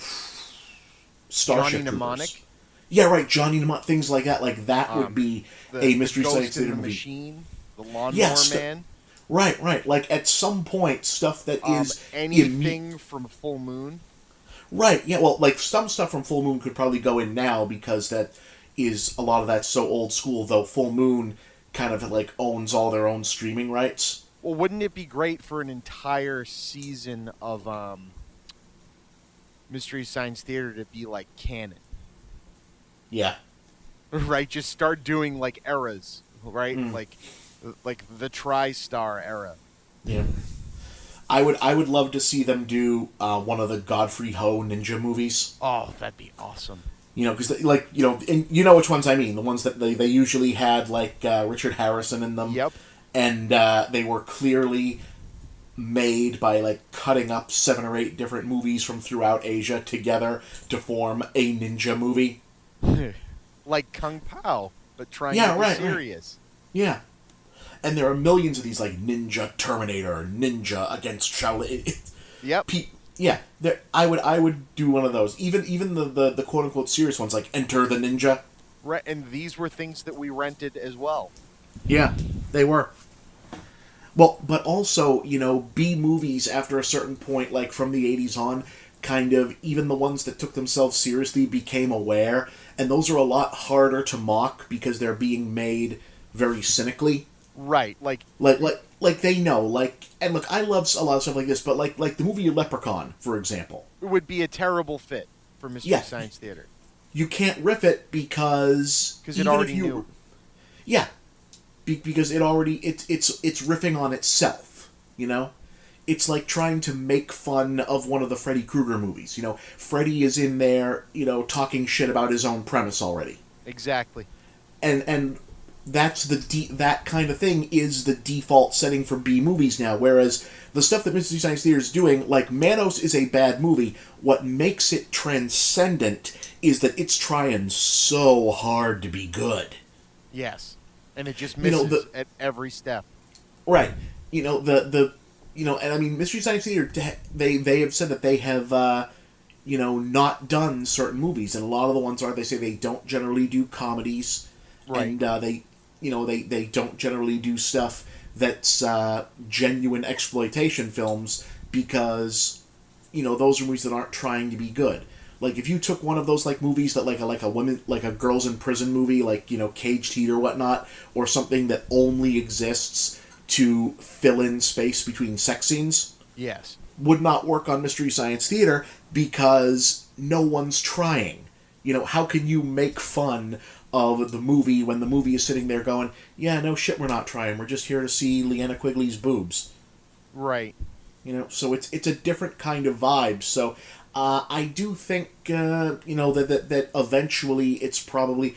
Speaker 2: Johnny
Speaker 1: Troopers.
Speaker 2: Mnemonic?
Speaker 1: Yeah, right, Johnny Mnemonic, things like that. Like, that would be a Mystery
Speaker 2: the
Speaker 1: Science
Speaker 2: Ghost in
Speaker 1: Theater
Speaker 2: the
Speaker 1: movie.
Speaker 2: Machine, the Lawnmower
Speaker 1: Yes,
Speaker 2: Man.
Speaker 1: Right. Like, at some point, stuff that is...
Speaker 2: anything from Full Moon.
Speaker 1: Right, yeah, well, some stuff from Full Moon could probably go in now because a lot of that's so old school, though Full Moon kind of, owns all their own streaming rights.
Speaker 2: Well, wouldn't it be great for an entire season of Mystery Science Theater to be like canon,
Speaker 1: Yeah.
Speaker 2: right? Just start doing like eras, right?
Speaker 1: Mm.
Speaker 2: Like the TriStar era.
Speaker 1: Yeah. I would love to see them do one of the Godfrey Ho ninja movies.
Speaker 2: Oh, that'd be awesome.
Speaker 1: Because like and you know which ones I mean. The ones that they usually had like Richard Harrison in them,
Speaker 2: Yep.
Speaker 1: and they were clearly made by like cutting up 7 or 8 different movies from throughout Asia together to form a ninja movie.
Speaker 2: Like Kung Pao, but trying to
Speaker 1: Yeah,
Speaker 2: be
Speaker 1: right.
Speaker 2: serious.
Speaker 1: Yeah, and there are millions of these like Ninja Terminator, Ninja against Shaolin.
Speaker 2: Yep.
Speaker 1: Yeah, I would do one of those. Even the quote unquote serious ones like Enter the Ninja.
Speaker 2: Right, and these were things that we rented as well.
Speaker 1: Yeah, they were. Well, but also, B movies after a certain point, like from the 80s on, kind of, even the ones that took themselves seriously became aware, and those are a lot harder to mock because they're being made very cynically.
Speaker 2: Right, like
Speaker 1: Like they know, and look, I love a lot of stuff like this, but like the movie Leprechaun, for example.
Speaker 2: it would be a terrible fit for Mystery
Speaker 1: Yeah,
Speaker 2: Science Theater
Speaker 1: you can't riff it because
Speaker 2: because it
Speaker 1: even
Speaker 2: already
Speaker 1: if you,
Speaker 2: knew.
Speaker 1: yeah, because it already it's riffing on itself. It's like trying to make fun of one of the Freddy Krueger movies. Freddy is in there, talking shit about his own premise already,
Speaker 2: Exactly.
Speaker 1: and that's that kind of thing is the default setting for B movies now. Whereas the stuff that Mystery Science Theater is doing, like Manos, is a bad movie. What makes it transcendent is that it's trying so hard to be good.
Speaker 2: Yes, and it just
Speaker 1: You know
Speaker 2: misses
Speaker 1: the
Speaker 2: at every step.
Speaker 1: Right. And I mean, Mystery Science Theater, they have said that they have, not done certain movies, and a lot of the ones they say they don't generally do comedies,
Speaker 2: Right.
Speaker 1: and they don't generally do stuff that's genuine exploitation films because, those are movies that aren't trying to be good. Like if you took one of those like movies that like a woman like a girls in prison movie like Caged Heat or whatnot or something that only exists to fill in space between sex scenes
Speaker 2: Yes.
Speaker 1: would not work on Mystery Science Theater because no one's trying. How can you make fun of the movie when the movie is sitting there going, yeah, no shit, we're not trying. We're just here to see Leanna Quigley's boobs.
Speaker 2: Right.
Speaker 1: So it's a different kind of vibe. So I do think that eventually it's probably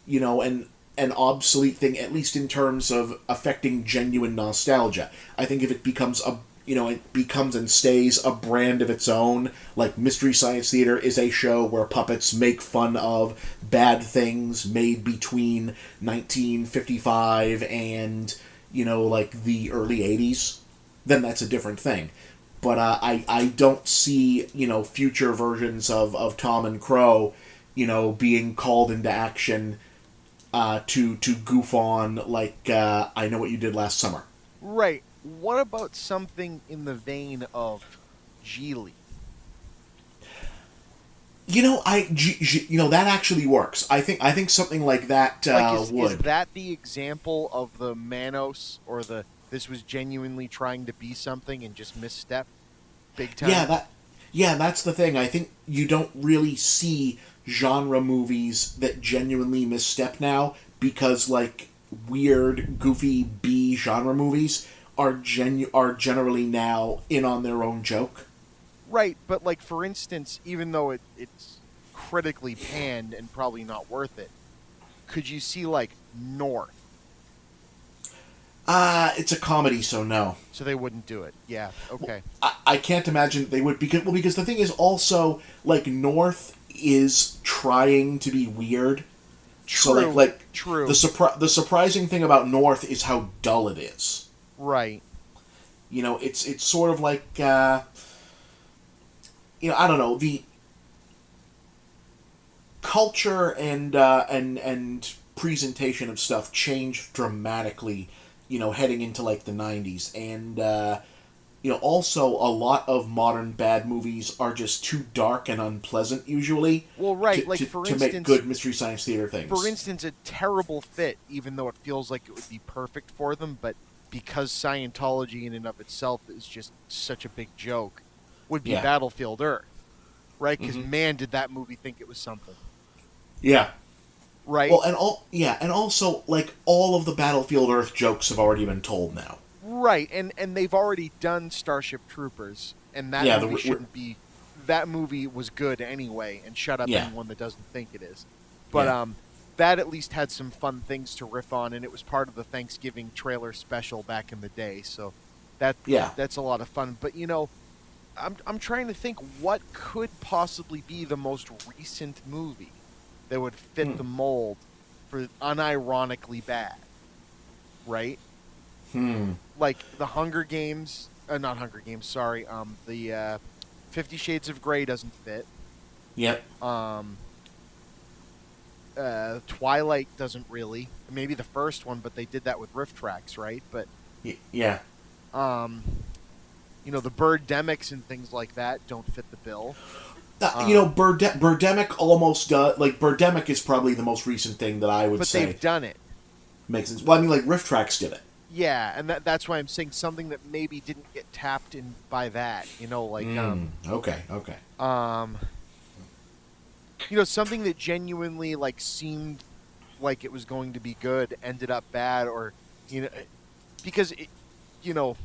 Speaker 1: an obsolete thing, at least in terms of affecting genuine nostalgia. I think if it becomes it becomes and stays a brand of its own, like Mystery Science Theater is a show where puppets make fun of bad things made between 1955 and like the early 80s, then that's a different thing. But I don't see future versions of Tom and Crow being called into action to goof on like I Know What You Did Last Summer.
Speaker 2: Right. What about something in the vein of Geely?
Speaker 1: That actually works. I think something like that
Speaker 2: Is
Speaker 1: would.
Speaker 2: that the example of the Manos or the this was genuinely trying to be something and just misstep big time?
Speaker 1: That's the thing. I think you don't really see genre movies that genuinely misstep now because like weird, goofy B genre movies are generally now in on their own joke.
Speaker 2: Right, but like for instance, even though it's critically panned and probably not worth it, could you see like North?
Speaker 1: It's a comedy, so no.
Speaker 2: So they wouldn't do it. Yeah, okay.
Speaker 1: I can't imagine they would because the thing is also like North is trying to be weird. So
Speaker 2: True.
Speaker 1: like
Speaker 2: True.
Speaker 1: the surprising thing about North is how dull it is.
Speaker 2: Right.
Speaker 1: It's sort of like I don't know, the culture and presentation of stuff changed dramatically, heading into like the 90s, and also a lot of modern bad movies are just too dark and unpleasant usually.
Speaker 2: Well, right,
Speaker 1: to,
Speaker 2: like
Speaker 1: to,
Speaker 2: for
Speaker 1: to
Speaker 2: instance,
Speaker 1: make good Mystery Science Theater things.
Speaker 2: for instance, a terrible fit, even though it feels like it would be perfect for them, but because Scientology in and of itself is just such a big joke, would be
Speaker 1: Yeah.
Speaker 2: Battlefield Earth, right? Because
Speaker 1: Hmm.
Speaker 2: man, did that movie think it was something,
Speaker 1: Yeah.
Speaker 2: right?
Speaker 1: Well, and also like all of the Battlefield Earth jokes have already been told now.
Speaker 2: Right, and they've already done Starship Troopers, and that
Speaker 1: Yeah.
Speaker 2: movie shouldn't be. That movie was good anyway, and shut up
Speaker 1: Yeah.
Speaker 2: anyone that doesn't think it is. But
Speaker 1: Yeah.
Speaker 2: that at least had some fun things to riff on, and it was part of the Thanksgiving trailer special back in the day. So that
Speaker 1: Yeah.
Speaker 2: that's a lot of fun. But I'm trying to think what could possibly be the most recent movie that would fit
Speaker 1: Hmm.
Speaker 2: the mold for unironically bad, right?
Speaker 1: Hmm.
Speaker 2: Like the Hunger Games, not Hunger Games. Sorry, the 50 Shades of Grey doesn't fit.
Speaker 1: Yep.
Speaker 2: Um, Twilight doesn't really. Maybe the first one, but they did that with riff tracks, right? But
Speaker 1: Yeah.
Speaker 2: um, the Birdemics and things like that don't fit the bill.
Speaker 1: You know, Birdemic almost does. Like Birdemic is probably the most recent thing that I would
Speaker 2: But
Speaker 1: say
Speaker 2: they've done it.
Speaker 1: makes sense. Well, I mean, like Rift Tracks did it.
Speaker 2: Yeah, and that's why I'm saying something that maybe didn't get tapped in by that. Like
Speaker 1: Okay. Okay.
Speaker 2: um, something that genuinely like seemed like it was going to be good ended up bad, or you know because you know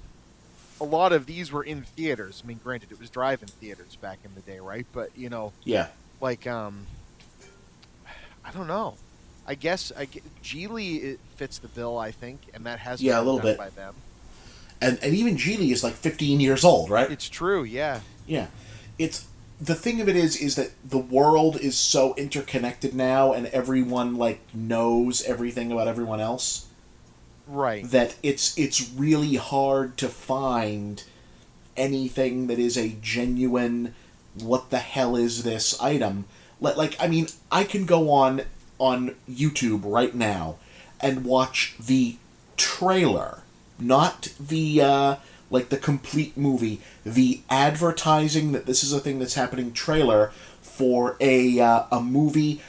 Speaker 2: a lot of these were in theaters. I mean, granted, it was drive-in theaters back in the day, right? But
Speaker 1: Yeah.
Speaker 2: like I don't know. Geely, it fits the bill, I think, and that hasn't
Speaker 1: Yeah. A
Speaker 2: been
Speaker 1: little
Speaker 2: done
Speaker 1: bit.
Speaker 2: by them.
Speaker 1: And even Geely is like 15 years old, right?
Speaker 2: It's true, yeah.
Speaker 1: Yeah. It's the thing of it is that the world is so interconnected now, and everyone like knows everything about everyone else,
Speaker 2: Right.
Speaker 1: that it's really hard to find anything that is a genuine what the hell is this item. Like I mean, I can go on YouTube right now and watch the trailer, not the like the complete movie, the advertising that this is a thing that's happening trailer for a movie,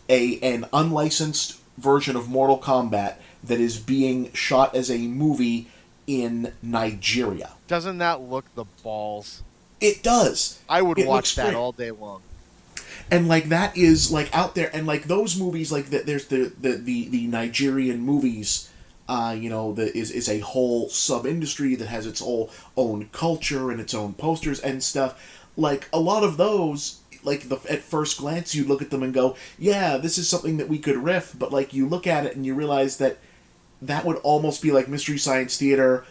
Speaker 1: an unlicensed version of Mortal Kombat that is being shot as a movie in Nigeria.
Speaker 2: Doesn't that look the balls?
Speaker 1: It does.
Speaker 2: I would
Speaker 1: It
Speaker 2: watch
Speaker 1: looks
Speaker 2: that
Speaker 1: great.
Speaker 2: all day long.
Speaker 1: And like that is like out there, and like those movies, like there's the Nigerian movies, that is a whole sub industry that has its whole own culture and its own posters and stuff. Like a lot of those, like at first glance, you look at them and go, yeah, this is something that we could riff, but like you look at it and you realize that that would almost be like Mystery Science Theater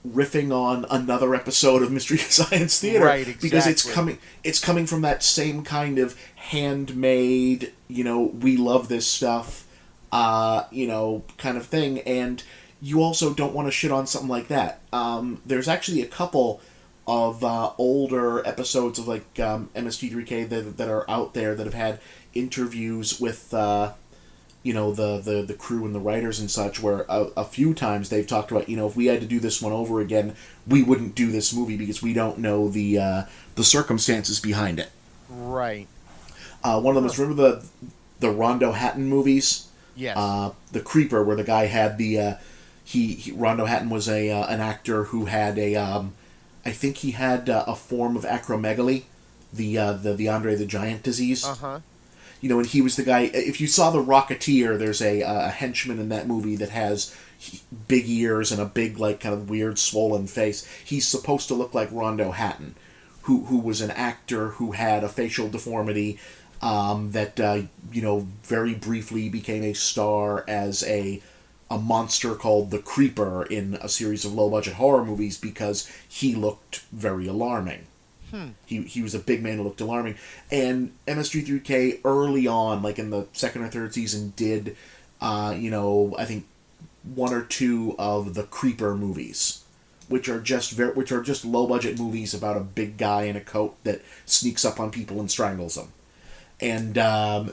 Speaker 1: riffing on another episode of Mystery Science Theater,
Speaker 2: Right,
Speaker 1: because
Speaker 2: exactly.
Speaker 1: it's coming from that same kind of handmade, we love this stuff, kind of thing. And you also don't want to shit on something like that. There's actually a couple of older episodes of like MST3K that are out there that have had interviews with the crew and the writers and such, where a few times they've talked about, if we had to do this one over again, we wouldn't do this movie because we don't know the circumstances behind it.
Speaker 2: Right.
Speaker 1: One of them
Speaker 2: Huh.
Speaker 1: is, remember the Rondo Hatton movies,
Speaker 2: Yes.
Speaker 1: the Creeper, where the guy had Rondo Hatton was an actor who had I think he had a form of acromegaly, the Andre the Giant disease.
Speaker 2: Uh-huh.
Speaker 1: And he was the guy. If you saw The Rocketeer, there's a henchman in that movie that has big ears and a big, like, kind of weird, swollen face. He's supposed to look like Rondo Hatton, who was an actor who had a facial deformity, that very briefly became a star as a monster called the Creeper in a series of low budget horror movies because he looked very alarming.
Speaker 2: Hmm.
Speaker 1: He was a big man who looked alarming. And MS33K early on, like in the second or third season, did, I think one or two of the Creeper movies, which are just low budget movies about a big guy in a coat that sneaks up on people and strangles them. And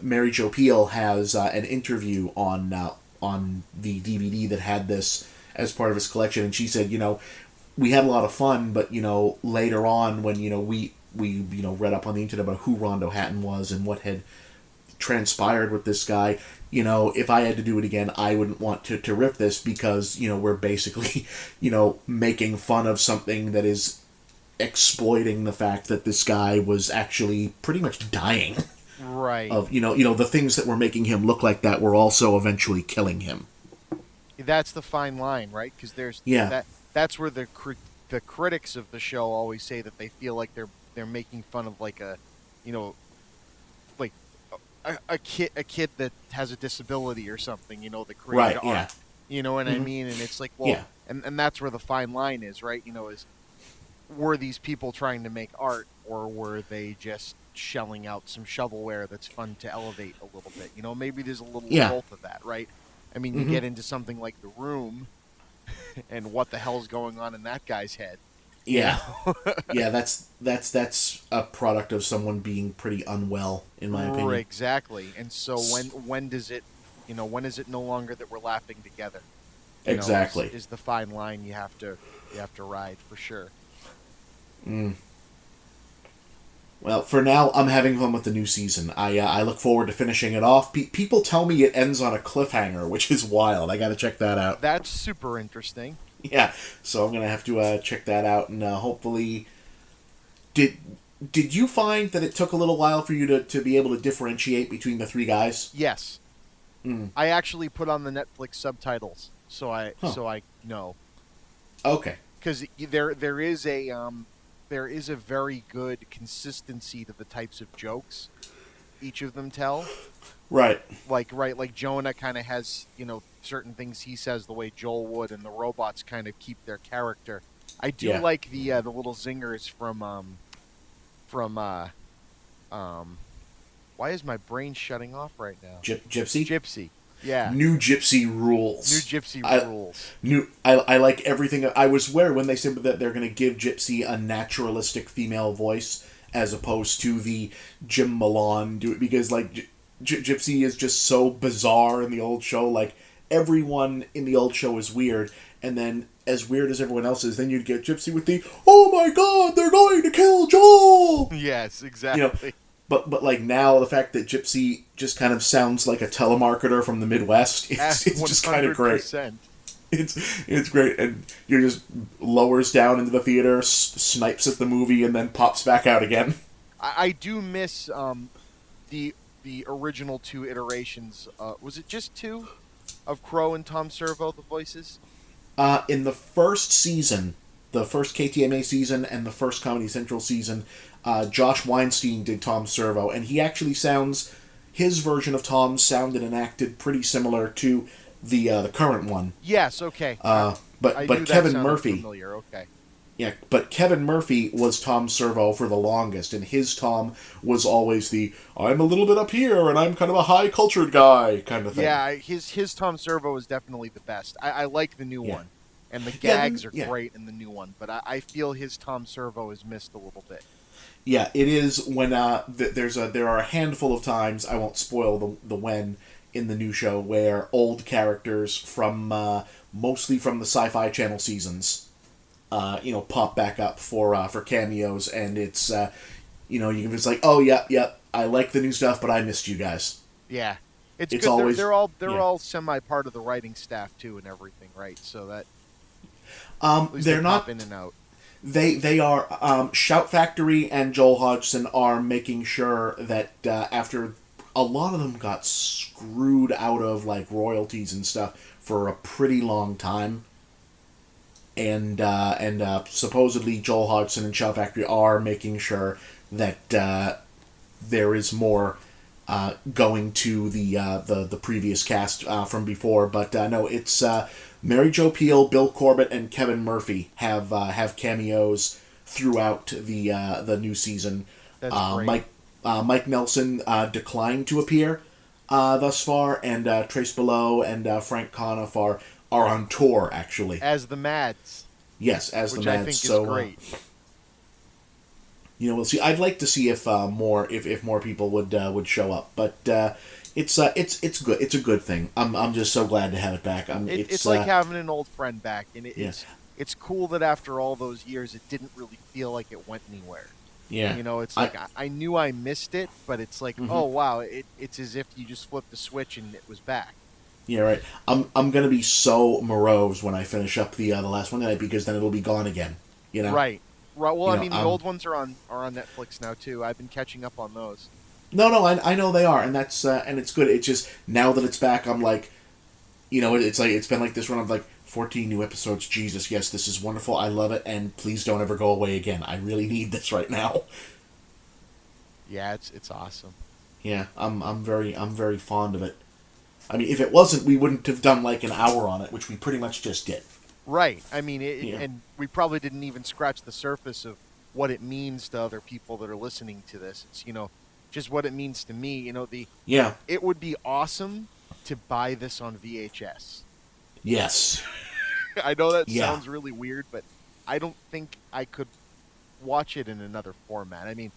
Speaker 1: Mary Jo Pehl has an interview on the DVD that had this as part of his collection, and she said, we had a lot of fun, but later on when we read up on the internet about who Rondo Hatton was and what had transpired with this guy, if I had to do it again, I wouldn't want to riff this because, we're basically, making fun of something that is exploiting the fact that this guy was actually pretty much dying
Speaker 2: Right.
Speaker 1: of, the things that were making him look like that were also eventually killing him.
Speaker 2: That's the fine line, right? Because there's
Speaker 1: Yeah.
Speaker 2: that's where the critics of the show always say that they feel like they're making fun of like a, you know, like a kid that has a disability or something, that created
Speaker 1: Right.
Speaker 2: art.
Speaker 1: Yeah.
Speaker 2: You know what I
Speaker 1: Hmm.
Speaker 2: mean? And it's like, well,
Speaker 1: Yeah.
Speaker 2: and that's where the fine line is, right? Is were these people trying to make art, or were they just shelling out some shovelware that's fun to elevate a little bit? Maybe there's a little of
Speaker 1: Yeah.
Speaker 2: both of that, right? I mean, you
Speaker 1: Hmm.
Speaker 2: get into something like The Room, and what the hell's going on in that guy's head, you
Speaker 1: Yeah.
Speaker 2: know?
Speaker 1: Yeah. That's a product of someone being pretty unwell, in my opinion.
Speaker 2: Exactly. And so when does it, when is it no longer that we're laughing together? Is
Speaker 1: Exactly.
Speaker 2: is the fine line you have to ride for sure.
Speaker 1: Mm. Well, for now, I'm having fun with the new season. I look forward to finishing it off. People tell me it ends on a cliffhanger, which is wild. I got to check that out.
Speaker 2: That's super interesting.
Speaker 1: Yeah, so I'm gonna have to check that out, and hopefully, did did you find that it took a little while for you to be able to differentiate between the three guys?
Speaker 2: Yes.
Speaker 1: Mm.
Speaker 2: I actually put on the Netflix subtitles so I
Speaker 1: Huh.
Speaker 2: so I know,
Speaker 1: Okay.
Speaker 2: because there is a very good consistency to the types of jokes each of them tell.
Speaker 1: Right.
Speaker 2: Like, right, like Jonah kind of has, certain things he says the way Joel would, and the robots kind of keep their character. I do
Speaker 1: Yeah.
Speaker 2: like the little zingers from um why is my brain shutting off right now?
Speaker 1: Gypsy.
Speaker 2: Gypsy. Yeah.
Speaker 1: New Gypsy
Speaker 2: New
Speaker 1: rules.
Speaker 2: Gypsy
Speaker 1: I
Speaker 2: rules.
Speaker 1: I like everything. I was aware when they said that they're going to give Gypsy a naturalistic female voice as opposed to the Jim Milan do it, because like Gypsy is just so bizarre in the old show. Like everyone in the old show is weird, and then as weird as everyone else is, then you'd get Gypsy with the "Oh my God, they're going to kill Joel."
Speaker 2: Yes,
Speaker 1: You know,
Speaker 2: exactly.
Speaker 1: but like now the fact that Gypsy just kind of sounds like a telemarketer from the Midwest, it's just kind of great.
Speaker 2: 100%.
Speaker 1: It's great, and you just lowers down into the theater, snipes at the movie, and then pops back out again.
Speaker 2: I do miss the original two iterations. Was it just two of Crow and Tom Servo, the voices?
Speaker 1: In the first season, the first KTMA season and the first Comedy Central season, Josh Weinstein did Tom Servo, and he actually sounds. His version of Tom sounded and acted pretty similar to the current one.
Speaker 2: Yes. Okay.
Speaker 1: But
Speaker 2: I knew that
Speaker 1: Kevin
Speaker 2: sounded
Speaker 1: Murphy,
Speaker 2: familiar. Okay.
Speaker 1: yeah, but Kevin Murphy was Tom Servo for the longest, and his Tom was always the "I'm a little bit up here and I'm kind of a high cultured guy" kind of thing.
Speaker 2: Yeah, his Tom Servo is definitely the best. I like the new
Speaker 1: Yeah.
Speaker 2: one, and the
Speaker 1: Yeah,
Speaker 2: gags are
Speaker 1: yeah.
Speaker 2: great in the new one. But I feel his Tom Servo is missed a little bit.
Speaker 1: Yeah, it is when there are a handful of times, I won't spoil the when, in the new show where old characters from mostly from the Sci-Fi Channel seasons, pop back up for cameos, and it's you can just like, oh yeah, I like the new stuff, but I missed you guys.
Speaker 2: Yeah, it's
Speaker 1: It's
Speaker 2: good. They're,
Speaker 1: always
Speaker 2: they're all they're
Speaker 1: yeah.
Speaker 2: all semi part of the writing staff too, and everything, right? So that at least they
Speaker 1: They're
Speaker 2: pop
Speaker 1: not.
Speaker 2: in and out.
Speaker 1: They are Shout Factory and Joel Hodgson are making sure that after a lot of them got screwed out of like royalties and stuff for a pretty long time, and supposedly Joel Hodgson and Shout Factory are making sure that there is more going to the previous cast from before. But no, it's Mary Jo Pehl, Bill Corbett, and Kevin Murphy have cameos throughout the new season.
Speaker 2: That's great.
Speaker 1: Mike Nelson declined to appear thus far, and Trace Below and Frank Conniff are on tour actually.
Speaker 2: As the Mads,
Speaker 1: Yes, as
Speaker 2: which
Speaker 1: the
Speaker 2: I
Speaker 1: Mads.
Speaker 2: think is
Speaker 1: So
Speaker 2: great.
Speaker 1: we'll see. I'd like to see if more people would show up, but it's good. It's a good thing. I'm just so glad to have it back.
Speaker 2: It's like having an old friend back, and
Speaker 1: yeah,
Speaker 2: it's cool that after all those years, it didn't really feel like it went anywhere.
Speaker 1: Yeah.
Speaker 2: You know, it's
Speaker 1: I
Speaker 2: like I knew I missed it, but it's like,
Speaker 1: mhm.
Speaker 2: oh wow, it's as if you just flipped the switch and it was back.
Speaker 1: Yeah, right. I'm gonna be so morose when I finish up the last one tonight because then it'll be gone again. You know.
Speaker 2: Right. Right. Well,
Speaker 1: You
Speaker 2: I
Speaker 1: know.
Speaker 2: mean, the old ones are on Netflix now too. I've been catching up on those.
Speaker 1: No, no, I know they are, and that's and it's good. It's just now that it's back, I'm like, it's like it's been like this run of like 14 new episodes. Jesus, yes, this is wonderful. I love it, and please don't ever go away again. I really need this right now.
Speaker 2: Yeah, it's awesome.
Speaker 1: Yeah, I'm very fond of it. I mean, if it wasn't, we wouldn't have done like an hour on it, which we pretty much just did.
Speaker 2: Right. I mean,
Speaker 1: Yeah.
Speaker 2: and we probably didn't even scratch the surface of what it means to other people that are listening to this. It's, just what it means to me.
Speaker 1: Yeah.
Speaker 2: It would be awesome to buy this on VHS.
Speaker 1: Yes.
Speaker 2: I know that
Speaker 1: Yeah.
Speaker 2: sounds really weird, but I don't think I could watch it in another format. I mean,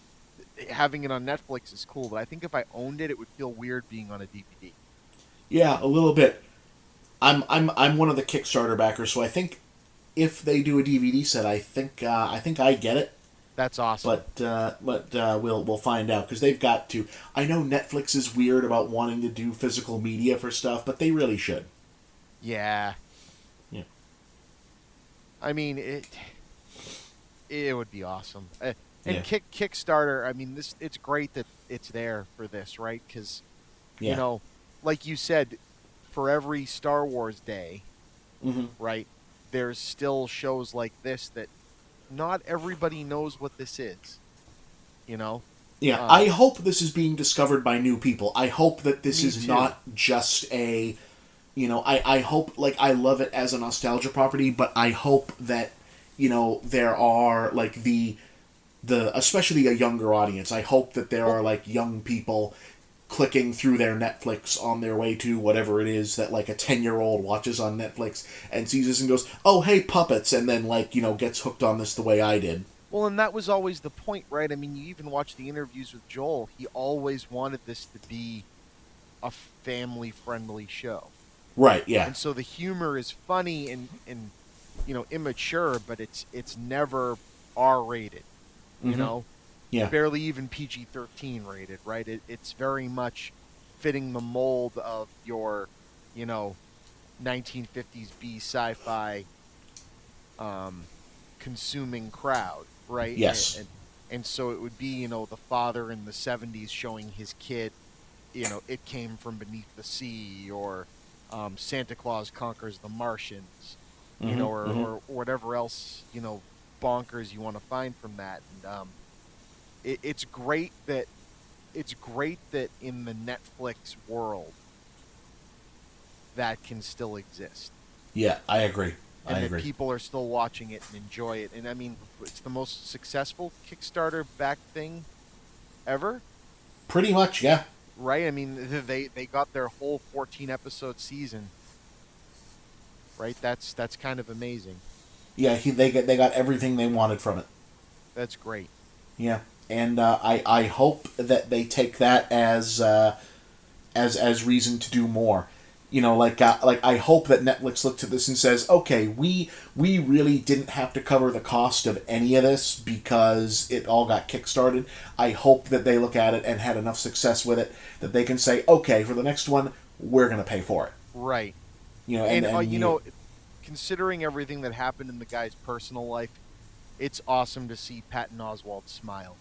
Speaker 2: having it on Netflix is cool, but I think if I owned it, it would feel weird being on a DVD.
Speaker 1: Yeah, a little bit. I'm one of the Kickstarter backers, so I think if they do a DVD set, I think I get it.
Speaker 2: That's awesome.
Speaker 1: But we'll find out because they've got to. I know Netflix is weird about wanting to do physical media for stuff, but they really should.
Speaker 2: Yeah.
Speaker 1: Yeah.
Speaker 2: I mean, it would be awesome. And
Speaker 1: Yeah.
Speaker 2: Kickstarter, I mean, it's great that it's there for this, right? Because
Speaker 1: Yeah.
Speaker 2: like you said, for every Star Wars day,
Speaker 1: Mm-hmm.
Speaker 2: right? There's still shows like this that not everybody knows what this is. You know,
Speaker 1: Yeah.
Speaker 2: uh,
Speaker 1: I hope this is being discovered by new people. I hope that this
Speaker 2: me
Speaker 1: is
Speaker 2: too.
Speaker 1: not just a. I hope like I love it as a nostalgia property, but I hope that there are like the especially a younger audience. I hope that there
Speaker 2: Well,
Speaker 1: are like young people clicking through their Netflix on their way to whatever it is that like a 10-year-old watches on Netflix and sees this and goes, "Oh, hey, puppets," and then like, gets hooked on this the way I did.
Speaker 2: well, and that was always the point, right? I mean, you even watch the interviews with Joel. He always wanted this to be a family-friendly show,
Speaker 1: Right, yeah.
Speaker 2: and so the humor is funny and immature, but it's never R-rated. You
Speaker 1: Mhm.
Speaker 2: know,
Speaker 1: Yeah.
Speaker 2: barely even PG-13 rated, right? It's very much fitting the mold of your, you know, 1950s B sci-fi um, consuming crowd, right?
Speaker 1: Yes.
Speaker 2: And so it would be, the father in the 70s showing his kid, it came from beneath the sea, or Santa Claus conquers the Martians,
Speaker 1: Mhm. Mhm.
Speaker 2: or whatever else, bonkers you want to find from that. And it's great that in the Netflix world that can still exist,
Speaker 1: Yeah, I agree. I
Speaker 2: and that
Speaker 1: agree.
Speaker 2: people are still watching it and enjoy it. And I mean, it's the most successful Kickstarter back thing ever,
Speaker 1: Pretty much, yeah.
Speaker 2: right? I mean, they got their whole 14 episode season, right? That's kind of amazing.
Speaker 1: Yeah, they got everything they wanted from it.
Speaker 2: That's great.
Speaker 1: Yeah. And I hope that they take that as reason to do more. Like I hope that Netflix looks at this and says, okay, we really didn't have to cover the cost of any of this because it all got kickstarted. I hope that they look at it and had enough success with it that they can say, okay, for the next one, we're gonna pay for it.
Speaker 2: Right.
Speaker 1: And
Speaker 2: And
Speaker 1: and
Speaker 2: considering everything that happened in the guy's personal life, it's awesome to see Patton Oswalt smile.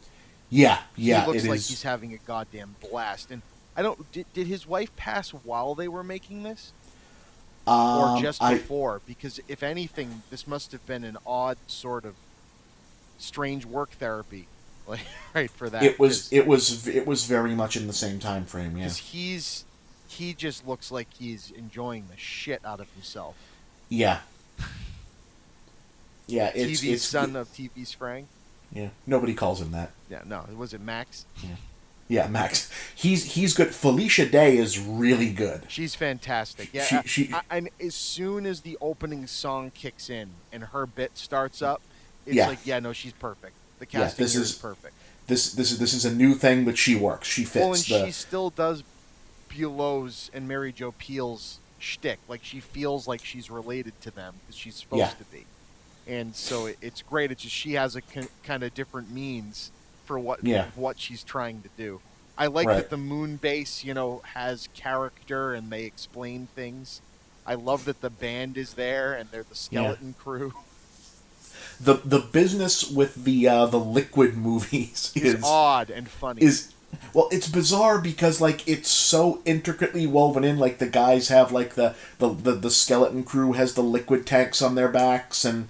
Speaker 1: yeah,
Speaker 2: He
Speaker 1: yeah,
Speaker 2: looks
Speaker 1: it
Speaker 2: like
Speaker 1: is.
Speaker 2: he's having a goddamn blast. And I don't did his wife pass while they were making this, or just
Speaker 1: I
Speaker 2: before? Because if anything, this must have been an odd sort of strange work therapy, like, right, for that,
Speaker 1: it was it was very much in the same time frame. Yeah,
Speaker 2: because he just looks like he's enjoying the shit out of himself.
Speaker 1: yeah, yeah.
Speaker 2: TV's
Speaker 1: It's
Speaker 2: son of TV's Frank.
Speaker 1: yeah. Nobody calls him that.
Speaker 2: Yeah, no, was it Max?
Speaker 1: Yeah. Yeah, Max. He's good. Felicia Day is really good.
Speaker 2: She's fantastic. Yeah,
Speaker 1: She
Speaker 2: and as soon as the opening song kicks in and her bit starts up, it's
Speaker 1: Yeah.
Speaker 2: like, yeah, no, she's perfect. The
Speaker 1: Yeah,
Speaker 2: casting
Speaker 1: this
Speaker 2: here is
Speaker 1: is
Speaker 2: perfect.
Speaker 1: this is a new thing, but she works. She
Speaker 2: Well, and
Speaker 1: fits the
Speaker 2: she still does Buelow's and Mary Jo Peel's shtick. Like, she feels like she's related to them because she's supposed
Speaker 1: Yeah.
Speaker 2: to be. And so it's great. It's just she has a kind of different means for
Speaker 1: Yeah.
Speaker 2: what she's trying to do. I like
Speaker 1: Right.
Speaker 2: that the moon base, has character and they explain things. I love that the band is there and they're the
Speaker 1: Yeah.
Speaker 2: skeleton crew.
Speaker 1: The business with the liquid movies
Speaker 2: Is
Speaker 1: is
Speaker 2: odd and funny.
Speaker 1: is well, it's bizarre because like it's so intricately woven in. Like the guys have like the skeleton crew has the liquid tanks on their backs, and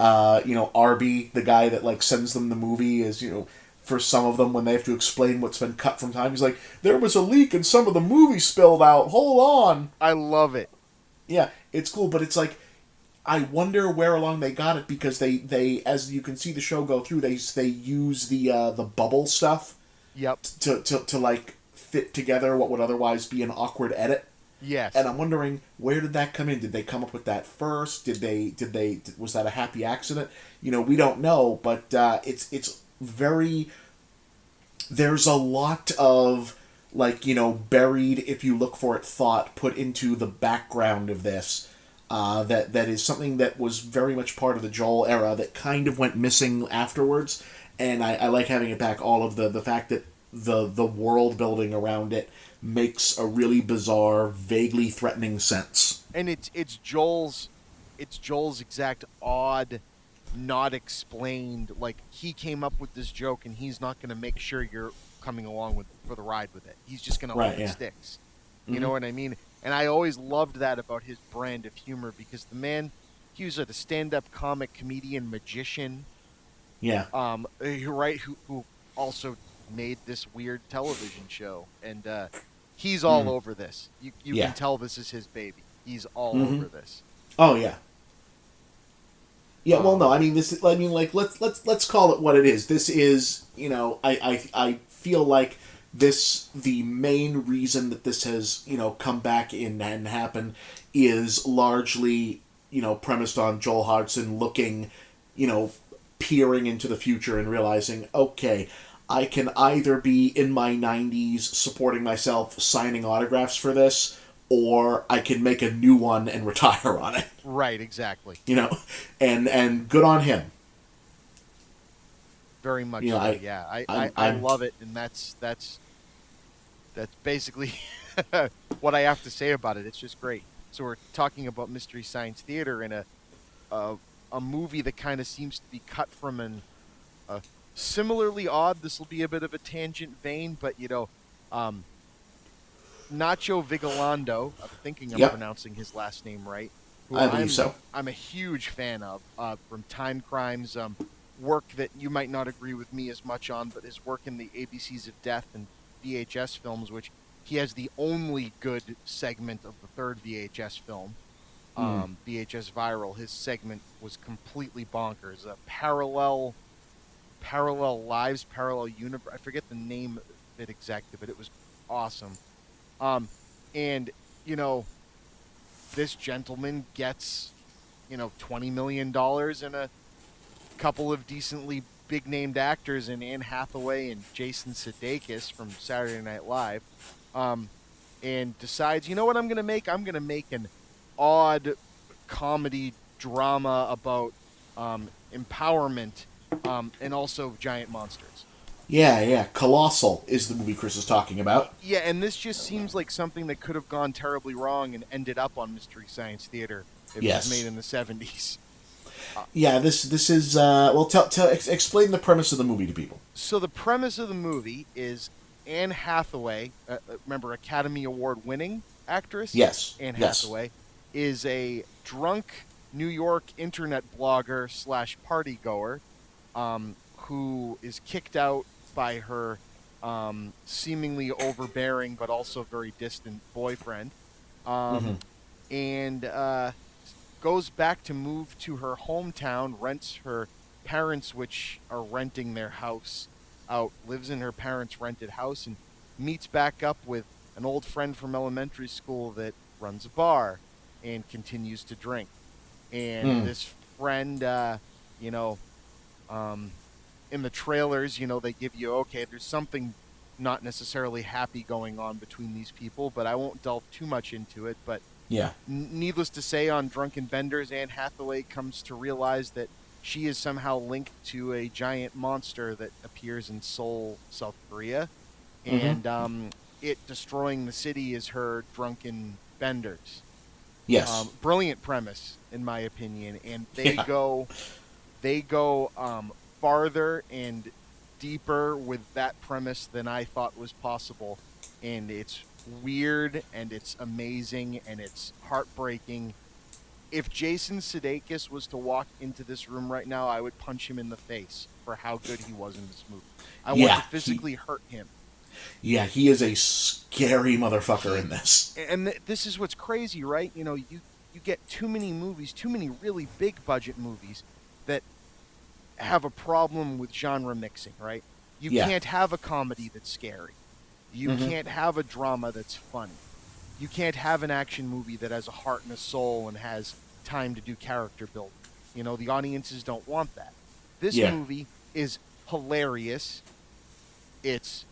Speaker 1: Arby, the guy that like sends them the movie, is for some of them when they have to explain what's been cut from time, he's like, there was a leak and some of the movie spilled out. Hold on.
Speaker 2: I love it.
Speaker 1: Yeah, it's cool, but it's like I wonder where along they got it because they as you can see the show go through, they use the bubble stuff
Speaker 2: Yep.
Speaker 1: to like fit together what would otherwise be an awkward edit. And
Speaker 2: Yes.
Speaker 1: I'm wondering where did that come in? Did they come up with that first? Was that a happy accident? We don't know, but it's very there's a lot of like buried if you look for it thought put into the background of this. That is something that was very much part of the Joel era that kind of went missing afterwards, and I like having it back. All of the fact that the world building around it makes a really bizarre, vaguely threatening sense.
Speaker 2: And it's Joel's exact odd, not explained, like he came up with this joke and he's not going to make sure you're coming along with for the ride with it. He's just going to
Speaker 1: Right?
Speaker 2: hope it
Speaker 1: Yeah.
Speaker 2: sticks. You know
Speaker 1: Mm-hmm.
Speaker 2: what I mean? And I always loved that about his brand of humor because the man, he was a stand-up comic, comedian, magician,
Speaker 1: Yeah.
Speaker 2: right? Who also made this weird television show, and he's all
Speaker 1: Mm.
Speaker 2: over this. You can
Speaker 1: Yeah.
Speaker 2: tell this is his baby. He's all
Speaker 1: Mm-hmm.
Speaker 2: over this.
Speaker 1: Oh yeah. Yeah. Well, no.
Speaker 2: Um,
Speaker 1: I mean, this. I mean, like, let's call it what it is. This is, I feel like this the main reason that this has come back in and happened is largely premised on Joel Hodgson looking, you know, peering into the future and realizing, okay, I can either be in my 90s supporting myself, signing autographs for this, or I can make a new one and retire on it.
Speaker 2: right, exactly.
Speaker 1: You know, and good on him.
Speaker 2: Very much
Speaker 1: You know,
Speaker 2: so.
Speaker 1: I
Speaker 2: Yeah, I, I,
Speaker 1: I'm
Speaker 2: I
Speaker 1: I'm
Speaker 2: love it, and that's basically what I have to say about it. It's just great. So we're talking about Mystery Science Theater in a, a movie that kind of seems to be cut from an similarly odd. This will be a bit of a tangent vein, but um, Nacho Vigalondo. I'm thinking I'm
Speaker 1: Yep,
Speaker 2: pronouncing his last name right. Who
Speaker 1: I believe so.
Speaker 2: I'm a huge fan of from Time Crimes. Work that you might not agree with me as much on, but his work in the ABCs of Death and VHS films, which he has the only good segment of the third VHS film,
Speaker 1: Mm.
Speaker 2: VHS Viral. His segment was completely bonkers. A parallel lives, parallel universe. I forget the name of it exactly, but it was awesome. And you know, this gentleman gets $20 million and a couple of decently big named actors in Anne Hathaway and Jason Sudeikis from Saturday Night Live, um, and decides, you know what I'm going to make? I'm going to make an odd comedy drama about empowerment and also giant monsters.
Speaker 1: Yeah, yeah. Colossal is the movie Chris is talking about.
Speaker 2: Yeah, and this just seems like something that could have gone terribly wrong and ended up on Mystery Science Theater if it was made
Speaker 1: Yes.
Speaker 2: in the 70s.
Speaker 1: Yeah. This is well. Explain the premise of the movie to people.
Speaker 2: So the premise of the movie is Anne Hathaway, remember Academy Award winning actress
Speaker 1: Yes.
Speaker 2: Anne
Speaker 1: Yes.
Speaker 2: Hathaway, is a drunk New York internet blogger slash party goer who is kicked out by her seemingly overbearing but also very distant boyfriend,
Speaker 1: Mm-hmm.
Speaker 2: um, and goes back to move to her hometown, rents her parents, which are renting their house out, lives in her parents' rented house, and meets back up with an old friend from elementary school that runs a bar and continues to drink. And
Speaker 1: Mm.
Speaker 2: this friend, you know, um, in the trailers, they give you, okay, there's something not necessarily happy going on between these people, but I won't delve too much into it. But
Speaker 1: Yeah.
Speaker 2: needless to say, on Drunken Benders, Anne Hathaway comes to realize that she is somehow linked to a giant monster that appears in Seoul, South Korea,
Speaker 1: Mm-hmm.
Speaker 2: and it destroying the city is her drunken benders.
Speaker 1: Yes.
Speaker 2: Brilliant premise, in my opinion, and
Speaker 1: Yeah.
Speaker 2: they go farther and deeper with that premise than I thought was possible, and it's weird and it's amazing and it's heartbreaking. If Jason Sudeikis was to walk into this room right now, I would punch him in the face for how good he was in this movie. I want to
Speaker 1: Yeah. He.
Speaker 2: physically hurt him.
Speaker 1: Yeah. He is a scary motherfucker
Speaker 2: He
Speaker 1: in this.
Speaker 2: and this is what's crazy, right? You get too many movies, too many really big budget movies that have a problem with genre mixing, right? You
Speaker 1: Yeah.
Speaker 2: can't have a comedy that's scary. You
Speaker 1: Mm-hmm.
Speaker 2: can't have a drama that's funny. You can't have an action movie that has a heart and a soul and has time to do character building. The audiences don't want that. This
Speaker 1: Yeah.
Speaker 2: movie is hilarious. It's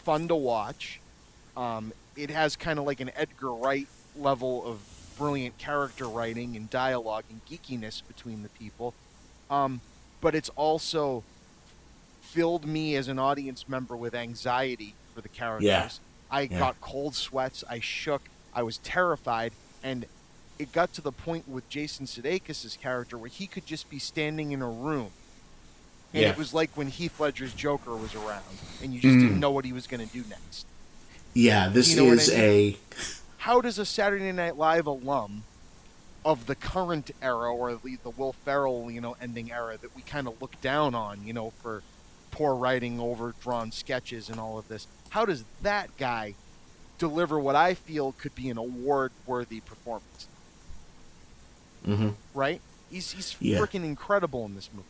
Speaker 2: fun to watch. It has kind of like an Edgar Wright level of brilliant character writing and dialogue and geekiness between the people. Um, but it's also filled me as an audience member with anxiety for the
Speaker 1: Yeah.
Speaker 2: characters. I
Speaker 1: Yeah.
Speaker 2: got cold sweats. I shook. I was terrified. And it got to the point with Jason Sudeikis' character where he could just be standing in a room. And
Speaker 1: Yeah.
Speaker 2: it was like when Heath Ledger's Joker was around and you just didn't
Speaker 1: Mm.
Speaker 2: know what he was going to do next.
Speaker 1: Yeah.
Speaker 2: Do
Speaker 1: This
Speaker 2: you know what I
Speaker 1: is
Speaker 2: mean?
Speaker 1: a.
Speaker 2: How does a Saturday Night Live alum of the current era or the Will Ferrell, ending era that we kind of look down on, for poor writing, overdrawn sketches, and all of this. How does that guy deliver what I feel could be an award-worthy performance?
Speaker 1: Mm-hmm.
Speaker 2: Right? He's
Speaker 1: Yeah.
Speaker 2: freaking incredible in this movie,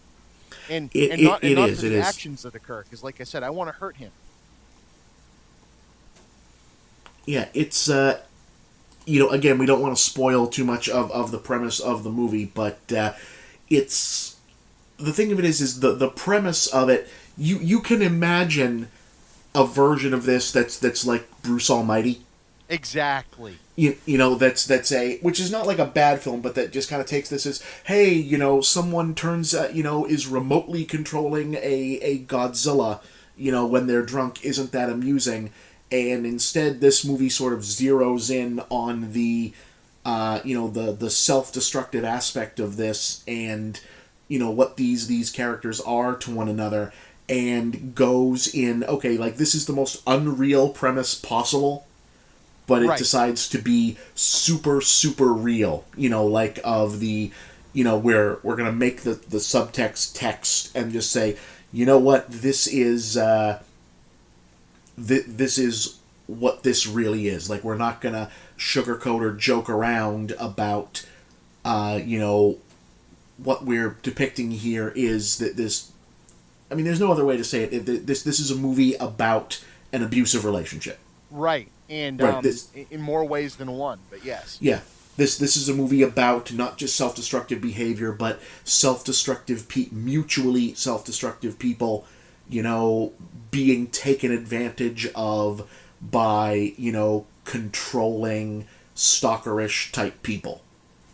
Speaker 2: and
Speaker 1: It,
Speaker 2: and
Speaker 1: it,
Speaker 2: not and
Speaker 1: it
Speaker 2: not
Speaker 1: is.
Speaker 2: for
Speaker 1: It
Speaker 2: the
Speaker 1: is.
Speaker 2: actions that occur, because like I said, I want to hurt him.
Speaker 1: Yeah. It's. Again, we don't want to spoil too much of the premise of the movie, but it's the thing of it is the premise of it. You can imagine a version of this that's like Bruce Almighty.
Speaker 2: Exactly.
Speaker 1: That's a which is not like a bad film, but that just kind of takes this as, hey, someone turns is remotely controlling a Godzilla, when they're drunk, isn't that amusing? And instead this movie sort of zeroes in on the self-destructive aspect of this, and what these characters are to one another, and goes in, okay, like, this is the most unreal premise possible, but it
Speaker 2: Right.
Speaker 1: decides to be super super real, like, of the, we're gonna make the subtext text and just say, what, this is what this really is. Like, we're not gonna sugarcoat or joke around about, what we're depicting here is that this. I mean, there's no other way to say it. This is a movie about an abusive relationship.
Speaker 2: Right. And
Speaker 1: Right. This.
Speaker 2: in more ways than one, but yes.
Speaker 1: Yeah. This is a movie about not just self-destructive behavior, but mutually self-destructive people, being taken advantage of by, controlling, stalkerish type people.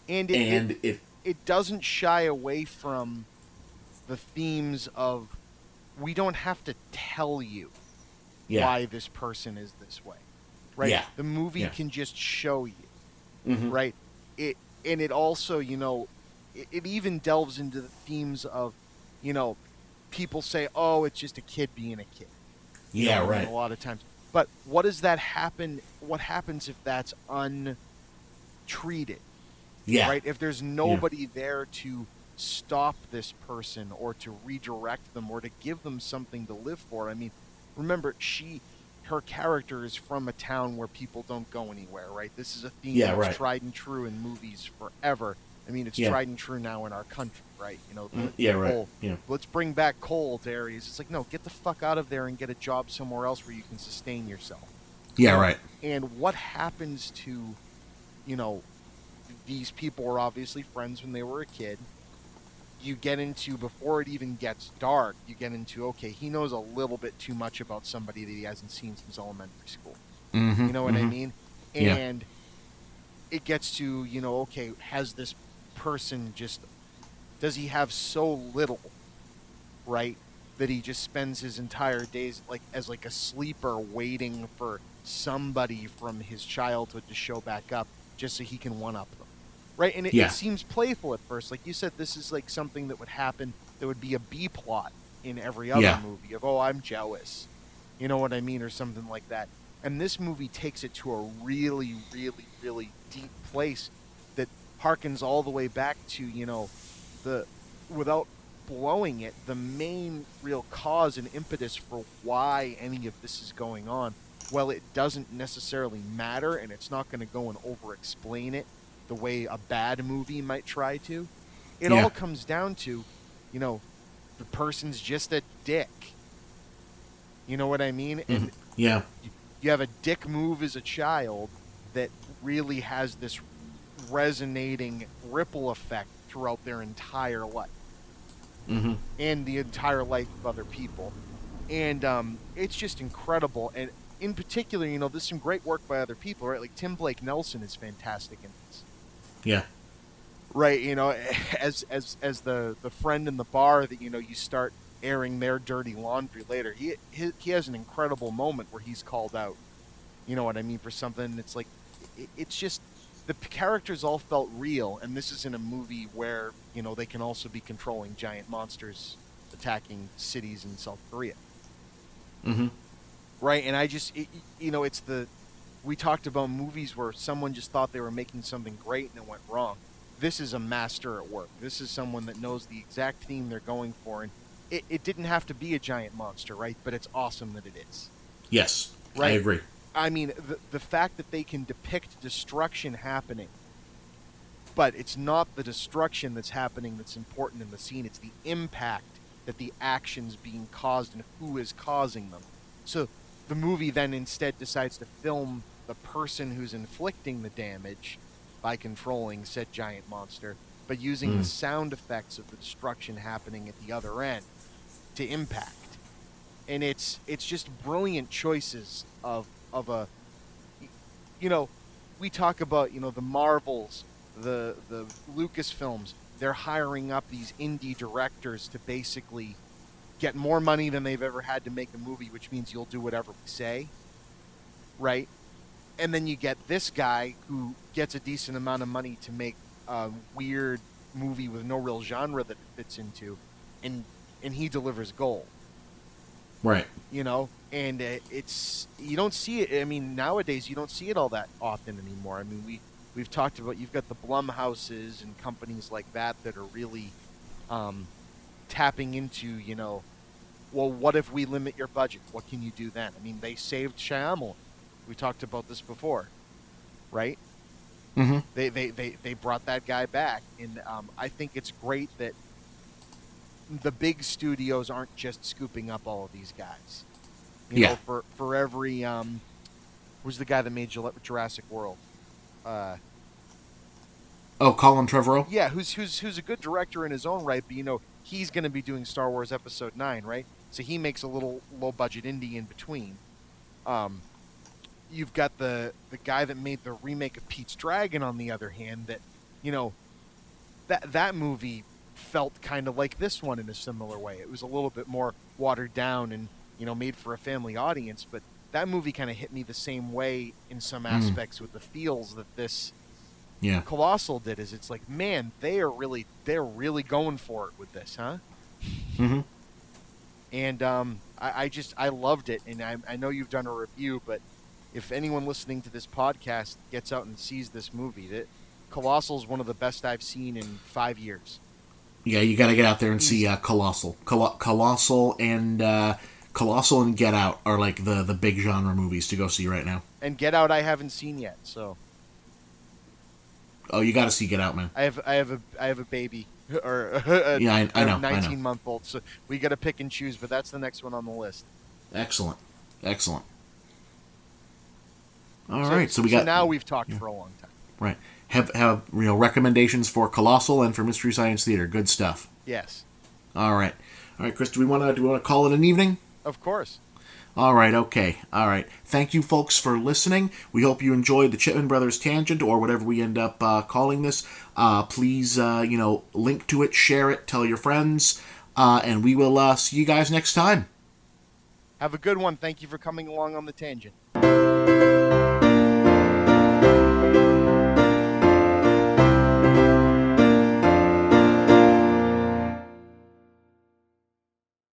Speaker 2: And
Speaker 1: And it.
Speaker 2: it doesn't shy away from the themes of we don't have to tell you
Speaker 1: Yeah.
Speaker 2: why this person is this way. Right?
Speaker 1: Yeah.
Speaker 2: The movie
Speaker 1: Yeah.
Speaker 2: can just show you,
Speaker 1: Mm-hmm.
Speaker 2: right? It also, it even delves into the themes of, you know, people say, "Oh, it's just a kid being a kid."
Speaker 1: Yeah,
Speaker 2: I mean,
Speaker 1: right.
Speaker 2: a lot of times. But what does that happen? What happens if that's untreated?
Speaker 1: Yeah.
Speaker 2: Right? If there's nobody there to stop this person or to redirect them or to give them something to live for. I mean, remember, her character is from a town where people don't go anywhere, right? This is a theme
Speaker 1: Yeah,
Speaker 2: that's
Speaker 1: right.
Speaker 2: tried and true in movies forever. I mean, it's
Speaker 1: Yeah.
Speaker 2: tried and true now in our country, right?
Speaker 1: Yeah, right.
Speaker 2: Whole,
Speaker 1: Yeah.
Speaker 2: let's bring back coal to areas. It's like, no, get the fuck out of there and get a job somewhere else where you can sustain yourself.
Speaker 1: Yeah, right.
Speaker 2: And what happens to, you know, these people were obviously friends when they were a kid. You get into, before it even gets dark, you get into, okay, he knows a little bit too much about somebody that he hasn't seen since elementary school.
Speaker 1: Mm-hmm.
Speaker 2: You know what I mean?
Speaker 1: Yeah.
Speaker 2: And it gets to, okay, has this person just does he have so little, right? That he just spends his entire days like as like a sleeper waiting for somebody from his childhood to show back up just so he can one up them. Right? And it
Speaker 1: Yeah.
Speaker 2: seems playful at first. Like you said, this is like something that would happen that would be a B plot in every other
Speaker 1: Yeah.
Speaker 2: movie of, oh, I'm jealous. You know what I mean? Or something like that. And this movie takes it to a really, really, really deep place that harkens all the way back to, the without blowing it, the main real cause and impetus for why any of this is going on. Well, it doesn't necessarily matter, and it's not going to go and over explain it the way a bad movie might try to. It
Speaker 1: Yeah.
Speaker 2: all comes down to, you know, the person's just a dick. You know what I mean?
Speaker 1: Hmm.
Speaker 2: And
Speaker 1: Yeah.
Speaker 2: you have a dick move as a child that really has this resonating ripple effect throughout their entire life
Speaker 1: Hmm.
Speaker 2: and the entire life of other people. And it's just incredible. And in particular, there's some great work by other people, right? Like Tim Blake Nelson is fantastic in this.
Speaker 1: Yeah.
Speaker 2: Right, as the friend in the bar that you start airing their dirty laundry later. He has an incredible moment where he's called out. You know what I mean, for something. It's like it's just the characters all felt real, and this is in a movie where they can also be controlling giant monsters attacking cities in South Korea.
Speaker 1: Hmm.
Speaker 2: Right, and I just it's the we talked about movies where someone just thought they were making something great and it went wrong. This is a master at work. This is someone that knows the exact theme they're going for, and it didn't have to be a giant monster, right? But it's awesome that it is.
Speaker 1: Yes. I
Speaker 2: Right?
Speaker 1: agree.
Speaker 2: I mean, the fact that they can depict destruction happening, but it's not the destruction that's happening that's important in the scene. It's the impact that the actions being caused and who is causing them. So the movie then instead decides to film the person who's inflicting the damage by controlling said giant monster, but using the sound effects of the destruction happening at the other end to impact. And it's just brilliant choices of a we talk about the Marvels, the Lucasfilms. They're hiring up these indie directors to basically get more money than they've ever had to make a movie, which means you'll do whatever we say, right? And then you get this guy who gets a decent amount of money to make a weird movie with no real genre that it fits into, and he delivers gold.
Speaker 1: Right.
Speaker 2: And it's you don't see it. I mean, nowadays you don't see it all that often anymore. I mean, we've talked about you've got the Blumhouses and companies like that that are really tapping into well, what if we limit your budget? What can you do then? I mean, they saved Shyamalan. We talked about this before, right?
Speaker 1: Hmm.
Speaker 2: They brought that guy back, and I think it's great that the big studios aren't just scooping up all of these guys.
Speaker 1: Yeah.
Speaker 2: For every who's the guy that made Jurassic World?
Speaker 1: Oh, Colin Trevorrow?
Speaker 2: Yeah, who's a good director in his own right, but he's going to be doing Star Wars Episode 9, right? So he makes a little low budget indie in between. You've got the guy that made the remake of Pete's Dragon, on the other hand, that that movie felt kind of like this one in a similar way. It was a little bit more watered down and made for a family audience, but that movie kind of hit me the same way in some aspects with the feels that this
Speaker 1: Yeah.
Speaker 2: Colossal did. Is it's like, man, they're really going for it with this, huh?
Speaker 1: Hmm.
Speaker 2: And I loved it, and I know you've done a review, but if anyone listening to this podcast gets out and sees this movie, that Colossal is one of the best I've seen in 5 years.
Speaker 1: Yeah, you got to get out there and see Colossal. Colossal and Get Out are like the big genre movies to go see right now.
Speaker 2: And Get Out I haven't seen yet, so
Speaker 1: Oh, you got to see Get Out, man.
Speaker 2: I have a baby or
Speaker 1: Yeah, I know.
Speaker 2: 19-month-old, so we got to pick and choose, but that's the next one on the list.
Speaker 1: Excellent. All right, so
Speaker 2: now we've talked for a long time.
Speaker 1: Right. Have recommendations for Colossal and for Mystery Science Theater. Good stuff.
Speaker 2: Yes.
Speaker 1: All right, Chris. Do we want to call it an evening?
Speaker 2: Of course.
Speaker 1: All right, okay. All right. Thank you, folks, for listening. We hope you enjoyed the Chipman Brothers Tangent, or whatever we end up calling this. Please, link to it, share it, tell your friends, and we will see you guys next time.
Speaker 2: Have a good one. Thank you for coming along on the tangent.